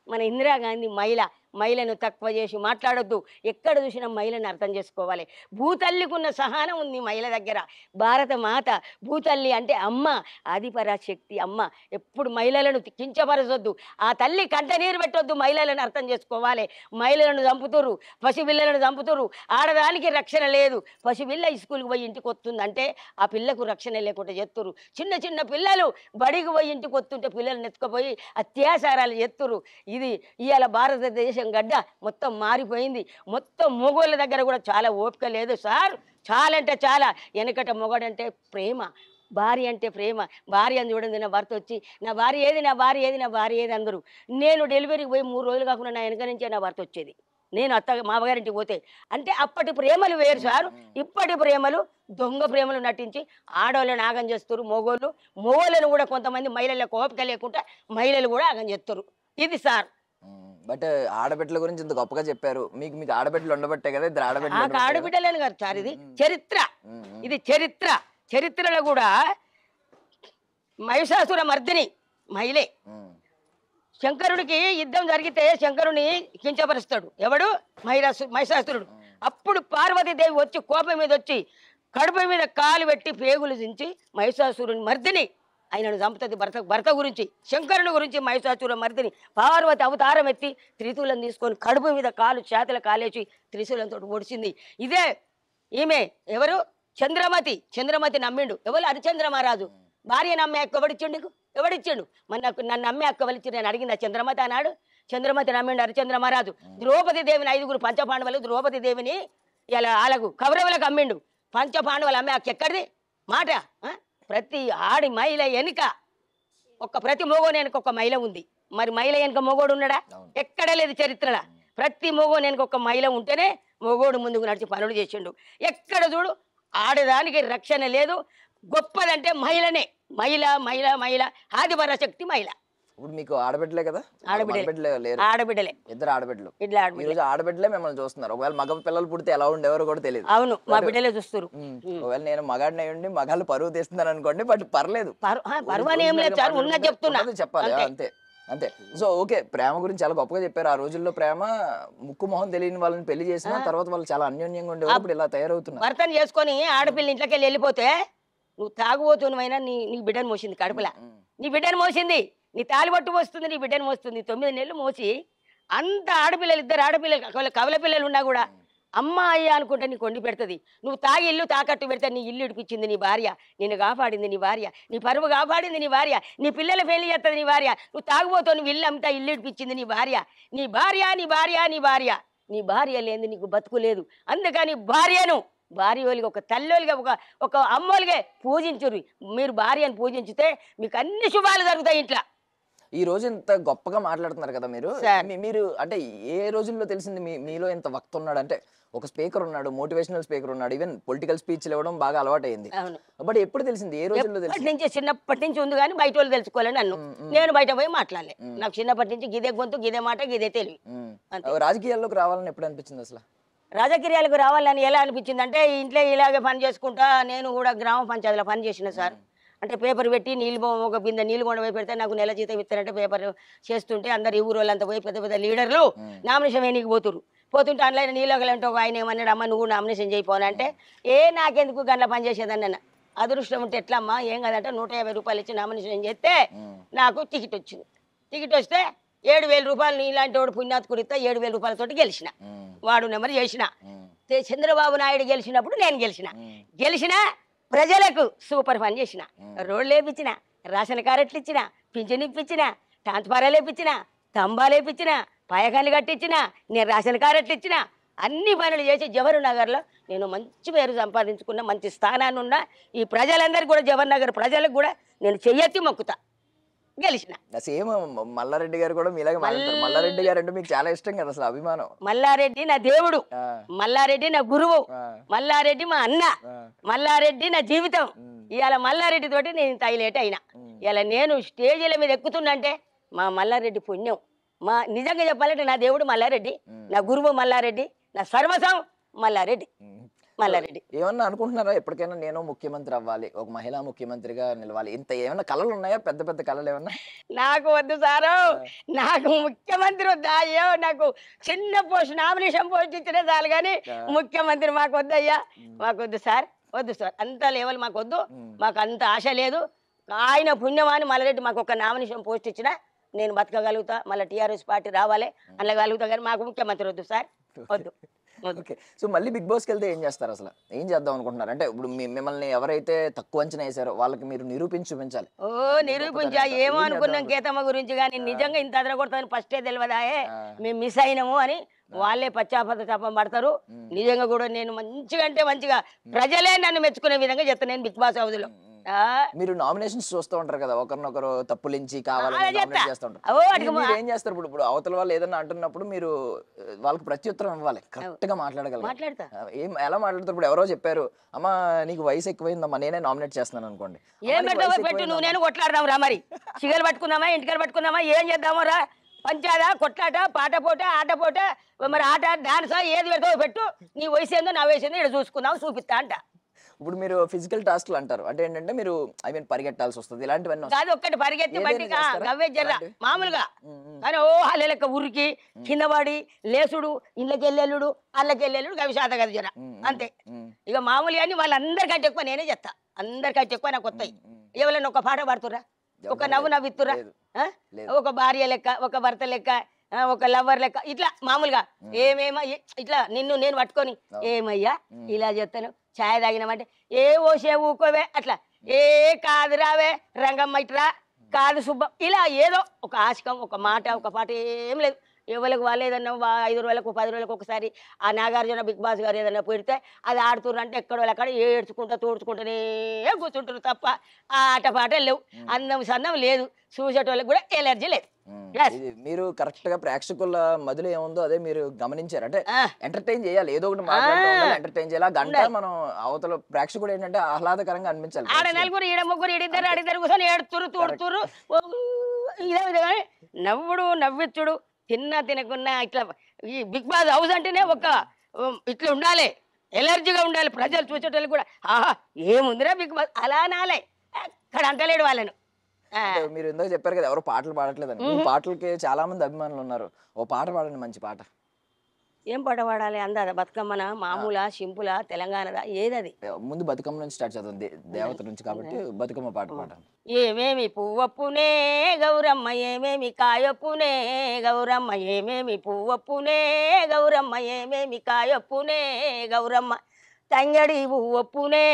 మన ఇందిరాగాంధీ మహిళ. మహిళను తక్కువ చేసి మాట్లాడొద్దు. ఎక్కడ చూసినా మహిళను అర్థం చేసుకోవాలి. భూతల్లికి ఉన్న సహనం ఉంది మహిళ దగ్గర. భారత మాత భూతల్లి అంటే అమ్మ, ఆదిపరాశక్తి అమ్మ. ఎప్పుడు మహిళలను కించపరచొద్దు. ఆ తల్లి కంట నీరు పెట్టొద్దు. మహిళలను అర్థం చేసుకోవాలి. మహిళలను చంపుతురు, పసిపిల్లలను చంపుతురు. ఆడదానికి రక్షణ లేదు. పసిపిల్ల స్కూల్కి పోయి ఇంటికి వస్తుందంటే ఆ పిల్లకు రక్షణ లేకుండా చేస్తురు. చిన్న చిన్న పిల్లలు బడికి పోయి ఇంటికి వస్తుంటే పిల్లల్ని ఎత్తుకుపోయి అత్యాచారాలు చేస్తురు. ఇది ఇవాళ భారతదేశం గడ్డ మొత్తం మారిపోయింది. మొత్తం మొగోళ్ళ దగ్గర కూడా చాలా ఓపిక లేదు సార్. చాలా అంటే చాలా. వెనకట మొగడంటే ప్రేమ, భార్య అంటే ప్రేమ. భార్య అని చూడండి, నా భర్త వచ్చి నా భార్య ఏది, నా భార్య ఏది, నా భార్య ఏది అందరూ. నేను డెలివరీకి పోయి 3 రోజులు కాకుండా నా వెనక నుంచే నా భర్త వచ్చేది. నేను మామగారింటికి పోతే అంటే అప్పటి ప్రేమలు వేరు సార్. ఇప్పటి ప్రేమలు దొంగ ప్రేమలు నటించి ఆడవాళ్ళని ఆగం చేస్తారు. మొగోళ్ళను కూడా కొంతమంది మహిళలకు ఓపిక లేకుండా మహిళలు కూడా ఆగం చేస్తారు. ఇది సార్. బట్ ఆడబిడ్డల గురించి ఇంత గొప్పగా చెప్పారు. మీకు ఆడబిడ్డలు ఉండబట్టే కదా ఇద్దరు ఆడబిడ్డలు. ఆడబిడ్డలేను కాదు సార్, ఇది చరిత్ర. ఇది చరిత్ర. చరిత్రలో కూడా మహిషాసుర మర్దిని మహిళే. శంకరుడికి యుద్ధం జరిగితే శంకరుని కించపరుస్తాడు ఎవడు? మహిషాసురుడు. అప్పుడు పార్వతీదేవి వచ్చి కోపం మీద వచ్చి కడుపు మీద కాలు పెట్టి పేగులు దించి మహిషాసురుని మర్దిని ఆయనను చంపుతుంది. భర్త గురించి, శంకరుని గురించి మహిషాసుర మర్దిని పార్వతి అవతారం ఎత్తి త్రిశూలం తీసుకొని కడుపు మీద కాలు చేతుల కాలేసి త్రిశూలంతో పొడిచింది. ఇదే ఈమె ఎవరు? చంద్రమతి నమ్మిండు. ఎవరు? హరిశ్చంద్ర మహారాజు భార్య నమ్మే అక్క ఎవడిచ్చిండు? మరి నన్ను నమ్మే అక్క వలిచ్చి నేను అడిగింది చంద్రమతి అన్నాడు. చంద్రమతి నమ్మిండు హరిశ్చంద్ర మహారాజు. ద్రౌపది దేవిని 5 పంచపాండవులు ద్రౌపది దేవిని ఇలా వాళ్ళకు కౌరవులకు అమ్మిండు. పంచపాండవులు అమ్మే అక్క ఎక్కడిది మాట? ప్రతి ఆడి మహిళ వెనుక ప్రతి మొగోని వెనుక ఒక మహిళ ఉంది. మరి మహిళ వెనుక మొగోడు ఉన్నాడా? ఎక్కడ లేదు చరిత్రలో. ప్రతి మొగోని వెనుక ఒక మహిళ ఉంటేనే మొగోడు ముందుకు నడిచి పనులు చేసిండు. ఎక్కడ చూడు ఆడదానికి రక్షణ లేదు. గొప్పదంటే మహిళనే. మహిళ ఆదిపరాశక్తి మహిళ. ఇప్పుడు మీకు ఆడబిడ్డలే కదా? ఆడబిడ్డలే. ఇద్దరు ఆడబిడ్డలు. ఈ రోజు ఆడబిడ్డలే మిమ్మల్ని చూస్తున్నారు. ఒకవేళ మగ పిల్లలు పుడితే ఎలా ఉండేవారో కూడా తెలియదు. అవును, మా బిడ్డలే చూస్తారు. ఒకవేళ నేను మగాడిని ఉండి మగాళ్ళు పరువు తీస్తున్నాను అనుకోండి, బట్ పర్లేదు. పరువు అని ఏం లేదు సార్, ఉన్నది చెప్తున్నా, చెప్పాలి అంతే. సో ఓకే, ప్రేమ గురించి చాలా గొప్పగా చెప్పారు. ఆ రోజుల్లో ప్రేమ ముక్కు మొహం తెలియని వాళ్ళని పెళ్లి చేసిన తర్వాత వాళ్ళు చాలా అన్యోన్యంగా ఉండేవారు. ఇప్పుడు ఇలా తయారవుతున్నారు. భర్తను చేసుకొని ఆడపిల్ల ఇంట్లోకి వెళ్ళిపోతే నువ్వు తాగుబోతున్నమైనా నీ బిడ్డను మోసింది కడుపులా. నీ బిడ్డను మోసింది, నీ తాలిబట్టు మోస్తుంది, నీ బిడ్డను మోస్తుంది. 9 నెలలు మోసి అంత ఆడపిల్లలు, 2 ఆడపిల్లలు కవల పిల్లలు ఉన్నా కూడా అమ్మ అయ్యా అనుకుంటే నీకు వండి పెడుతుంది. నువ్వు తాగి ఇల్లు తాకట్టు పెడితే నీ ఇల్లు ఇడిపించింది నీ భార్య, నిన్ను కాపాడింది నీ భార్య, నీ పరువు కాపాడింది నీ భార్య, నీ పిల్లల పెళ్లి చేస్తుంది నీ భార్య. నువ్వు తాగుబోతావు, నువ్వు ఇల్లు అమ్మితే ఇల్లు ఇడిపించింది నీ భార్య. నీ భార్య లేని నీకు బతుకు లేదు. అందుకని భార్యోలిగా ఒక తల్లోలిగా ఒక అమ్మోలిగా పూజించురు. మీరు భార్యను పూజించితే మీకు అన్ని శుభాలు జరుగుతాయి ఇంట్లో. ఈ రోజు ఇంత గొప్పగా మాట్లాడుతున్నారు కదా మీరు అంటే ఏ రోజుల్లో తెలిసింది మీలో ఇంత వక్త ఉన్నాడు? అంటే ఒక స్పీకర్ ఉన్నాడు, మోటివేషనల్ స్పీకర్ ఉన్నాడు, ఈవెన్ పొలిటికల్ స్పీచ్ ఇవ్వడం బాగా అలవాటైంది. బట్ ఎప్పుడు తెలిసింది? ఏ రోజుల్లో తెలిసింది? చిన్నప్పటి నుంచి ఉంది కానీ బయట వాళ్ళు తెలుసుకోవాలని నన్ను నేను బయట పోయి మాట్లాడలే. నాకు చిన్నప్పటి నుంచి గిదే గొంతు, గిదే మాట, గిదే తెలివి. రాజకీయాల్లోకి రావాలని ఎప్పుడు అనిపించింది అసలు? రాజకీయాలకు రావాలని ఎలా అనిపించింది అంటే, ఇంట్లో ఇలాగే పని చేసుకుంటా నేను కూడా గ్రామ పంచాయతీలో పని చేసిన సార్. అంటే పేపర్ పెట్టి ఒక బిందె నీళ్ళు కొండ పోయి పెడితే నాకు నెల జీతం ఇస్తారంటే పేపర్ చేస్తుంటే అందరు ఈ ఊరు వాళ్ళంతా పోయి పెద్ద పెద్ద లీడర్లు నామినేషన్ వేయనీకి పోతుంటే అందులో నీళ్ళొకలంటే ఒక ఆయన ఏమన్నాడు, అమ్మ నువ్వు నామినేషన్ చేయిపోనంటే నాకెందుకు గంటల పని చేసేదని అన్న. అదృష్టం ఉంటే ఎట్లా అమ్మా, ఏం కదంటే 150 రూపాయలు ఇచ్చి నామినేషన్ చేస్తే నాకు టికెట్ వచ్చింది. టికెట్ వస్తే 7,000 రూపాయలు నీలాంటి వాడు పుణ్యాత్కుడితే 7,000 రూపాయలతోటి గెలిచిన. వాడు నెంబర్ చేసిన. చంద్రబాబు నాయుడు గెలిచినప్పుడు నేను గెలిచిన ప్రజలకు సూపర్ పని చేసిన. రోడ్లు వేపించిన, రేషన్ కార్డులు ఇచ్చిన, పింఛన్ ఇప్పించిన, ట్రాన్స్ఫారాలు వేపించిన, స్తంభాలు వేపించిన, పాయకాలు కట్టించిన, నేను రేషన్ కార్డులు ఇచ్చిన. అన్ని పనులు చేసి జవహర్ నగర్లో నేను మంచి పేరు సంపాదించుకున్న, మంచి స్థానాన్ని ఉన్న. ఈ ప్రజలందరికీ కూడా, జవహర్ నగర్ ప్రజలకు కూడా నేను చెయ్యెత్తి మొక్కుతా. గెలిచిన. సేమ్ మల్లారెడ్డి గారు కూడా మీలాగే మాట్లాడతారు. మల్లారెడ్డి గారు అంటే మీకు చాలా ఇష్టం కదా, అసలు అభిమానం. మల్లారెడ్డి నా దేవుడు, మల్లారెడ్డి నా గురువు, మల్లారెడ్డి మా అన్న, మల్లారెడ్డి నా జీవితం. ఇవాళ మల్లారెడ్డి తోటి నేను హైలైట్ అయినా. ఇలా నేను స్టేజీల మీద ఎక్కుతుందంటే మా మల్లారెడ్డి పుణ్యం. నిజంగా చెప్పాలంటే నా దేవుడు మల్లారెడ్డి, నా గురువు మల్లారెడ్డి, నా సర్వసం మల్లారెడ్డి. మల్లారెడ్డి. ఏమన్నా అనుకుంటున్నారా ఎప్పటికైనా నేను ముఖ్యమంత్రి అవ్వాలి, ఒక మహిళా ముఖ్యమంత్రిగా నిలవాలి, ఇంత ఏమైనా కళలు ఉన్నాయా, పెద్ద పెద్ద కళలు ఏమన్నా? నాకు వద్దు సారు, నాకు ముఖ్యమంత్రి వద్దా? అయ్యో నాకు చిన్న పోస్ట్ నామినేషన్ పోస్ట్ ఇచ్చినా చాలు కానీ ముఖ్యమంత్రి మాకు వద్దయ్యా, మాకు వద్దు సార్, వద్దు సార్, అంత లెవెల్ మాకు వద్దు, మాకు అంత ఆశ లేదు. ఆయన పుణ్యమాని మల్లారెడ్డి మాకు ఒక నామినేషన్ పోస్ట్ ఇచ్చినా నేను బతకగలుగుతా, మళ్ళీ టీఆర్ఎస్ పార్టీ రావాలి అనగలుగుతా, కానీ మాకు ముఖ్యమంత్రి వద్దు సార్, వద్దు. ఓకే. సో మళ్ళీ బిగ్ బాస్కి వెళ్తే ఏం చేస్తారు, అసలు ఏం చేద్దాం అనుకుంటున్నారు? అంటే ఇప్పుడు మిమ్మల్ని ఎవరైతే తక్కువ అంచనా వేసారో వాళ్ళకి మీరు నిరూపించి చూపించాలి. ఓ నిరూపించా, ఏమో అనుకున్నాం కేతమ్మ గురించి, కానీ నిజంగా ఇంత అదరగొడతామని ఫస్టే తెలియదాయే, మేము మిస్ అయినాము అని వాళ్ళే పశ్చాత్తాపం పడతారు. నిజంగా కూడా నేను మంచిగా అంటే మంచిగా ప్రజలే నన్ను మెచ్చుకునే విధంగా చెప్తాను నేను బిగ్ బాస్ హౌస్ లో. మీరు నామినేషన్స్ చూస్తూ ఉంటారు కదా, ఒకరినొకరు తప్పులించి కావాలని చేస్తూ ఉంటారు. మీరు ఏం చేస్తారు ఇప్పుడు అవతల వాళ్ళు ఏదన్నా అంటున్నప్పుడు మీరు వాళ్ళకి ప్రత్యుత్తరం ఇవ్వాలి, కరెక్ట్ గా మాట్లాడగలరు. ఎలా మాట్లాడతారు? ఇప్పుడు ఎవరో చెప్పారు, అమ్మా నీకు వయసు ఎక్కువైందమ్మా, నేనే నామినేట్ చేస్తున్నాను అనుకోండి, ఏం పెట్టావో పెట్టు, నువ్వు నేను కొట్లాడదాం రా, మరి చిగలు పట్టుకుందామా, ఇంటికాడ పట్టుకుందామా, ఏం చేద్దామో రా, పంచాదా కొట్లాట, పాట పోట, ఆట పోట, మరి ఆట డాన్సా, ఏది పెడతావో పెట్టు, నీ వయసు ఏందో నా వయసు ఏందో ఇక్కడ చూసుకుందాం, చూపిస్తా అంట. ఇప్పుడు మీరు ఫిజికల్ టాస్క్లు అంటారు అంటే ఏంటంటే మీరు పరిగెట్టాల్సి వస్తుంది, ఇలాంటివన్నీ కాదు, ఒక్కటి పరిగెత్తి బండి గవ్వే జర్ర మామూలుగా, కానీ ఓ హల్లెక్క ఉరికి కింద పడి లేసుడు, ఇళ్ళకి వెళ్ళేళ్ళుడు, అల్లకి వెళ్ళేళ్ళుడు గవి శాత కదా జర అంతే. ఇక మామూలు కానీ వాళ్ళందరికంటే ఎక్కువ నేనే చేస్తా, అందరికంటే ఎక్కువ నాకు వస్తాయి. ఎవరైనా ఒక పాట పాడుతురా, ఒక నవ్వు నవ్విత్తురా, ఒక భార్య లెక్క, ఒక భర్త లెక్క, ఒక లవ్వర్ లెక్క, ఇట్లా మామూలుగా ఏమేమయ్యా ఇట్లా నిన్ను నేను పట్టుకొని ఏమయ్యా ఇలా చెప్తాను, ఛాయ్ తాగినామంటే ఏ ఓసే ఊకోవే అట్లా, ఏ కాదు రావే రంగమ్మ ఇట్రా, కాదు సుబ్బ, ఇలా ఏదో ఒక ఆశకం, ఒక మాట, ఒక పాట ఏం లేదు. ఎవరికి వాళ్ళు ఏదన్నా 5 రోజులకు 10 రోజులకు ఒకసారి ఆ నాగార్జున బిగ్ బాస్ గారు ఏదన్నా పెడితే అది ఆడుతున్నారు అంటే ఎక్కడో అక్కడ ఏడ్చుకుంటా తోడ్చుకుంటూనే కూర్చుంటారు తప్ప ఆ ఆట పాటలు లేవు, అందం సన్నం లేదు, చూసేటోళ్ళకి కూడా ఎలర్జీ లేదు. మీరు కరెక్ట్ గా ప్రేక్షకుల మధ్యలో ఏముందో అదే మీరు గమనించారు, అంటే ఎంటర్టైన్ చేయాలి, ఏదో ఒకటి మాట్లాడుతూ ఎంటర్టైన్ చేయాలి. గంట మనం అవతల ప్రేక్షకుడు ఏంటంటే ఆహ్లాదకరంగా అనిపించాలి. ఆడ నలుగురు ఈడ ముగ్గురు ఈడిద్దరు ఆడిద్దరు కూర్చొని ఏడుతురు తోడుతురు, ఇదే విధంగా నవ్వుడు నవ్విచ్చుడు, తినకున్నా ఇట్లా. ఈ బిగ్ బాస్ హౌస్ అంటేనే ఒక ఇట్లా ఉండాలి, ఎలర్జీగా ఉండాలి, ప్రజలు చూసేటోళ్ళు కూడా ఆహా ఏముందిరా బిగ్ బాస్ అలా నాలే, అక్కడ అంటలేడు వాళ్ళను. మీరు ఇందాక చెప్పారు కదా ఎవరు పాటలు పాడట్లేదని, పాటలకి చాలా మంది అభిమానులు ఉన్నారు, ఓ పాట పాడండి, మంచి పాట. ఏం పాట పాడాలి? అందా బతుకమ్మన, మామూలా, సింపులా, తెలంగాణదా, ఏదది? ముందు బతుకమ్మ నుంచి స్టార్ట్ చేద్దాం, దేవత నుంచి కాబట్టి బతుకమ్మ పాట పాడండి. ఏమేమి పువ్వప్పునే గౌరమ్మ, ఏమేమి కాయప్పునే గౌరమ్మ, ఏమేమి పువ్వప్పునే గౌరమ్మ, ఏమేమి కాయప్పునే గౌరమ్మ, తంగడి పువ్వప్పునే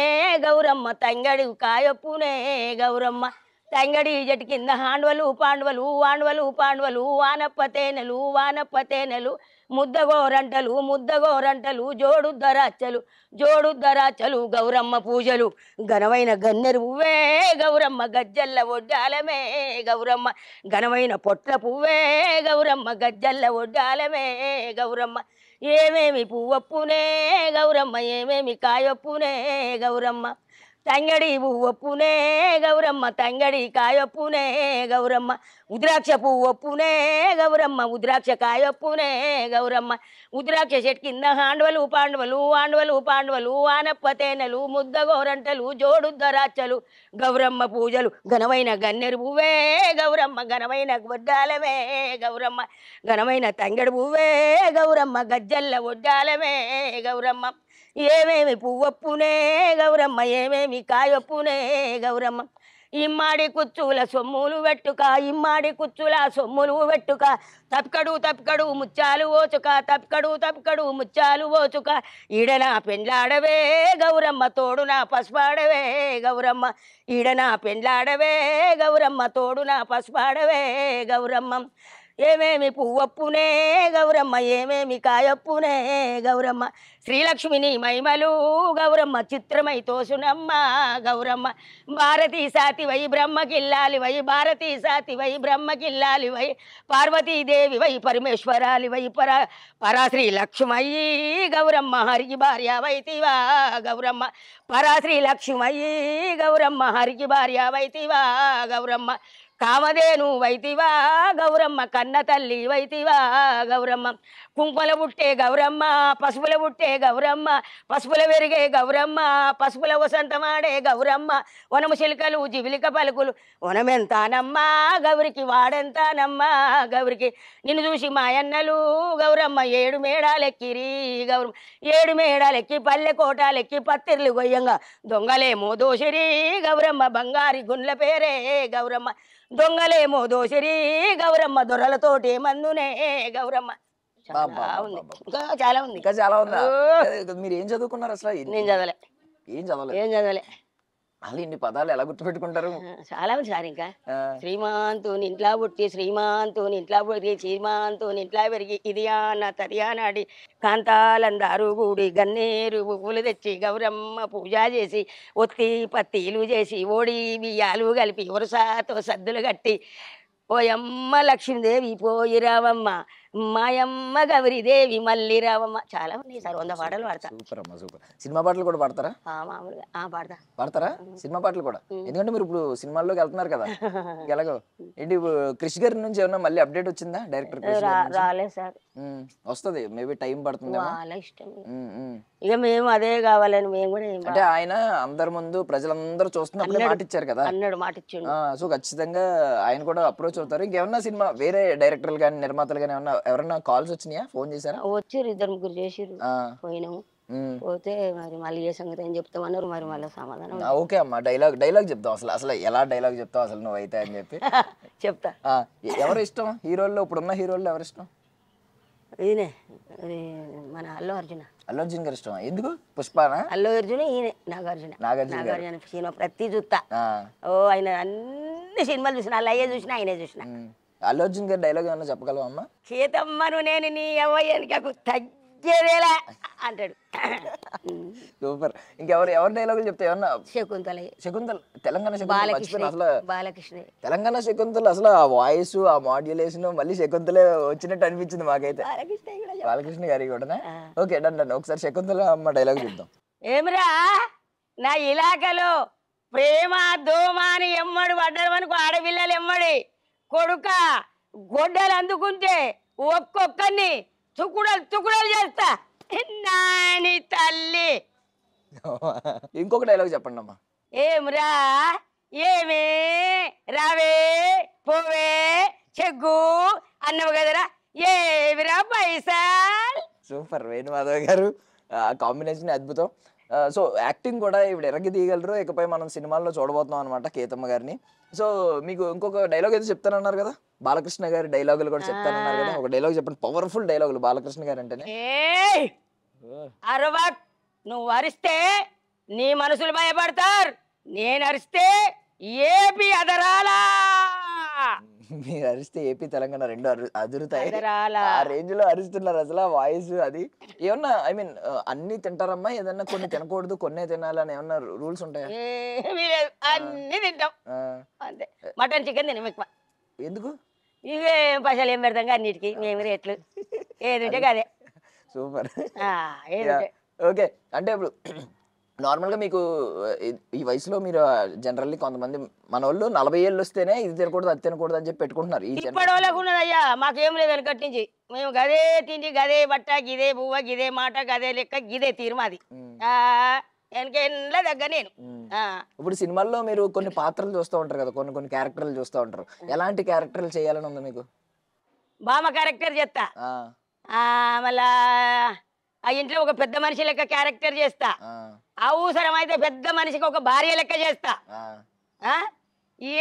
గౌరమ్మ, తంగడి కాయప్పునే గౌరమ్మ, తంగడి జటి కింద హాండ్వలు పాండవలు వాండ్వలు పాండవలు, వానప్ప తేనెలు వానప్ప తేనెలు, ముద్దగోరంటలు ముద్దగోరంటలు, జోడుద్దరాచలు జోడుద్దరాచలు, గౌరమ్మ పూజలు ఘనమైన గన్నెరు పువ్వే గౌరమ్మ, గజ్జల్ల ఒడ్డాలమే గౌరమ్మ, ఘనమైన పొట్ల పువ్వే గౌరమ్మ, గజ్జల్ల ఒడ్డాలమే గౌరమ్మ, ఏమేమి పువ్వప్పునే గౌరమ్మ, ఏమేమి కాయొప్పునే గౌరమ్మ, తంగడి పువ్వప్పునే గౌరమ్మ, తంగడి కాయొప్పునే గౌరమ్మ, ఉద్రాక్ష పువ్వప్పునే గౌరమ్మ, ఉద్రాక్ష కాయొప్పునే గౌరమ్మ, ఉద్రాక్ష చెట్టు కింద హాండ్వలు పాండవలు వాండ్వలు పాండవలు, వానప్ప తేనెలు ముద్దగోరంటలు జోడుద్దరాచలు, గౌరమ్మ పూజలు ఘనమైన గన్నెరు పువ్వే గౌరమ్మ, ఘనమైన వడ్డాలమే గౌరమ్మ, ఘనమైన తంగడి పువ్వే గౌరమ్మ, గజ్జల్ల వడ్డాలమే గౌరమ్మ, ఏమేమి పువ్వప్పునే గౌరమ్మ, ఏమేమి కాయొప్పునే గౌరమ్మ, ఇమ్మాడి కుచ్చుల సొమ్ములు పెట్టుక, ఇమ్మాడి కుచ్చుల సొమ్ములు పెట్టుక, తప్కడు తప్కడు ముచ్చాలు ఓచుక, తప్కడు తప్కడు ముచ్చాలు ఓచుక, ఈడనా పెండ్లాడవే గౌరమ్మ, తోడునా పసుపాడవే గౌరమ్మ, ఈడనా పెండ్లాడవే గౌరమ్మ, తోడునా పసుపాడవే గౌరమ్మ, ఏమేమి పువ్వప్పునే గౌరమ్మ, ఏమేమి కాయొప్పునే గౌరమ్మ, శ్రీలక్ష్మిని మహిమలు గౌరమ్మ, చిత్రమై తోసునమ్మ గౌరమ్మ, భారతీ సాతి వై బ్రహ్మకిల్లాలి వై, భారతీ సాతి వై బ్రహ్మకిల్లాలి వై, పార్వతీదేవి వై పరమేశ్వరాలి వై, పరాశ్రీ లక్ష్మయ్యి గౌరమ్మ, హరికి భార్య వైతివా గౌరమ్మ, పరాశ్రీ లక్ష్మయ్యి గౌరమ్మ, హరికి భార్య వైతివా గౌరమ్మ, కామధేను వైతివా గౌరమ్మ, కన్న తల్లి వైతివా గౌరమ్మ, కుంకుమల పుట్టే గౌరమ్మ, పసుపుల పుట్టే గౌరమ్మ, పసుపుల పెరిగే గౌరమ్మ, పసుపుల వసంతమాడే గౌరమ్మ, వనము చిలుకలు జివిలిక పలుకులు వనమెంతానమ్మా గౌరికి వాడెంతానమ్మా గౌరికి, నిన్ను చూసి మాయన్నలు గౌరమ్మ 7 మేడాలెక్కిరి గౌరమ్మ, 7 మేడాలెక్కి పల్లె కోటాలెక్కి పత్తిర్లు గొయ్యంగా దొంగలేమో దోషిరి గౌరమ్మ, బంగారి గుండ్ల పేరే గౌరమ్మ, దొంగలేమో దోషిరి గౌరమ్మ, దొరలతోటి మందునే గౌరమ్మ. చాలా ఉంది, ఇంకా చాలా ఉంది. ఇంకా చాలా ఉందా? మీరు ఏం చదువుకున్నారు అసలు? నేను చదవలే, ఏం చదవలేదు. ఏం చదవలే. మళ్ళీ ఇన్ని పదాలు ఎలా గుర్తుపెట్టుకుంటారు? చాలా ఉంది సార్. ఇంకా శ్రీమాంతుని ఇంట్లో పుట్టి, శ్రీమాంతుని ఇంట్లో పుట్టి, శ్రీమాంతుని ఇంట్లో పెరిగి, ఇది అన్న తదియానాడి కాంతాలందారు గూడి గన్నేరు పువ్వులు తెచ్చి గౌరమ్మ పూజ చేసి, ఒత్తి పత్తిలు చేసి, ఓడి బియ్యాలు కలిపి వరుసతో సద్దులు కట్టి, పోయమ్మ లక్ష్మీదేవి పోయి రావమ్మ, మాయమ్మ గౌరీదేవి మళ్ళీ రావమ్మ. చాలా ఉన్నాయి సార్, 100 పాటలు పాడతా. సూపర్ అమ్మా, సూపర్. సినిమా పాటలు కూడా పాడతారా? మామూలుగా పాడతారా సినిమా పాటలు కూడా? ఎందుకంటే మీరు ఇప్పుడు సినిమాల్లోకి వెళ్తున్నారు కదా, ఎలాగో ఏంటి క్రిష్ గారి నుంచి ఏమన్నా మళ్ళీ అప్డేట్ వచ్చిందా? డైరెక్టర్ రాలేదు సార్. వస్తుంది, మేబీ టైం పడుతుంది. వాళ్ళ ఇష్టం. ఇక మేము అదే కావాలని మేము కూడా అంటే ఆయన అందరి ముందు ప్రజలందరూ చూస్తున్నప్పుడు మాట ఇచ్చారు కదా, అన్నాడు, మాట ఇచ్చాడు. సో ఖచ్చితంగా ఆయన కూడా అప్రోచ్ అవుతారు. ఇంకేమన్నా సినిమా వేరే డైరెక్టర్లు కానీ నిర్మాతలు కానీ ఎవరన్నా కాల్స్ వచ్చినాయా? ఫోన్ చేశారా? వచ్చారు, 2-3 చేసిర్రు. పోయినాము. పోతే మరి మళ్ళీ ఏ సంగతి ఏం చెప్తామన్నారు, మరి మళ్ళీ సమాధానం. ఓకే అమ్మా, డైలాగ్ చెప్తాం. అసలు ఎలా డైలాగ్ చెప్తావు అసలు నువ్వు అయితే అని చెప్పి చెప్తా. ఎవరు ఇష్టం హీరోల్లో? ఇప్పుడున్న హీరోల్లో ఎవరు ఇష్టం? ఈయనే మన అల్లు అర్జున. అల్లు అర్జున్ గారు ఇష్టం. ఎందుకు? పుష్పనా? అల్లు అర్జున, ఈయనే నాగార్జున సినిమా ప్రతి చూస్తా. ఆయన అన్ని సినిమాలు చూసిన, అలా అయ్యే చూసిన, ఆయనే చూసిన. అల్లు అర్జున్ గారి డైలాగ్ ఏమన్నా చెప్పగలవా అమ్మా? సీతమ్మను నేను నీ అవ్వయ్యానికి తగ్గేదేలా అంటాడు. సూపర్. ఇంకెవరు డైలాగులు చెప్తే ఏమన్నా? శకుంతల, తెలంగాణ బాలకృష్ణ. తెలంగాణ శకుంతల అసలు ఆ వాయిస్, ఆ మాడ్యులేషన్, మళ్ళీ శకుంతలే వచ్చినట్టు అనిపించింది మాకైతే. బాలకృష్ణ గారి కూడా. Okay, done. ఒకసారి శకుంతల అమ్మ డైలాగ్ చెప్తాం. ఏమిరా నా ఇలాకలో ప్రేమ దోమాని ఎమ్మడి పడ్డరు అనుకో, ఆడపిల్లలు ఎమ్మడి కొడుక గొడ్డలు అందుకుంటే ఒక్కొక్కరిని తుకుడలు చేస్తా నాని తల్లి. ఇంకొక డైలాగ్ చెప్పండి అమ్మా. ఏమిరా ఏమే రావే పోవే చెగ్గు అన్నవు కదరా, ఏమిరా పైసల్. సూపర్. వేణుమాధవ్ గారు కాంబినేషన్ అద్భుతం. సో యాక్టింగ్ కూడా ఇప్పుడు ఎరగి తీయగలరు. ఇకపై మనం సినిమాల్లో చూడబోతున్నాం అనమాట కేతమ్మ గారిని. సో మీకు ఇంకొక డైలాగ్ అయితే చెప్తానన్నారు కదా, బాలకృష్ణ గారి డైలాగులు కూడా చెప్తానన్నారు కదా, ఒక డైలాగ్ చెప్పండి. పవర్ఫుల్ డైలాగులు బాలకృష్ణ గారు అంటేనే. అరవా, నువ్వు అరిస్తే నీ మనుషులు భయపడతారు, నేను అరిస్తే ఏపీ అదరాలా. మీరు అరిస్తే ఏపీ తెలంగాణ రెండు అదురుతాయి. ఆ రేంజ్ లో అరుస్తున్నారు అసలు. ఆ వాయిస్ అది ఏమన్నా, ఐ మీన్ అన్ని తింటారమ్మా? ఏదన్నా కొన్ని తినకూడదు, కొన్నే తినాలని ఏమన్నా రూల్స్ ఉంటాయా? అన్ని తింటాం అంతే. మటన్ చికెన్ తినం ఎక్కువ. ఎందుకు? ఇవే పైసలు ఏం పెడతాం అన్నిటికీ, మేము రేట్లు ఏది ఉంటే అదే. సూపర్. ఓకే. అంటే ఇప్పుడు నార్మల్గా మీకు ఈ వయసులో మీరు జనరల్లీ కొంతమంది మన వాళ్ళు 40 ఏళ్ళు వస్తేనే ఇది తినకూడదు అది తినకూడదు అని చెప్పి పెట్టుకుంటున్నారు. ఇప్పటి వాళ్ళకు ఉన్నదయ్యా, మాకేం లేదు వెనకటి నుంచి. మేము గదే తిండి, గదే బట్ట, గిదే బువ్వ, గిదే మాట, గదే లెక్క, గిదే తీరుమాది. వెనకేళ్ళ దగ్గర నేను. ఇప్పుడు సినిమాల్లో మీరు కొన్ని పాత్రలు చూస్తూ ఉంటారు కదా, కొన్ని క్యారెక్టర్లు చూస్తూ ఉంటారు. ఎలాంటి క్యారెక్టర్లు చేయాలని ఉంది మీకు? బామ క్యారెక్టర్ చేస్తా, మళ్ళా ఆ ఇంట్లో ఒక పెద్ద మనిషి లెక్క క్యారెక్టర్ చేస్తా, అవసరమైతే పెద్ద మనిషికి ఒక భార్య లెక్క చేస్తా.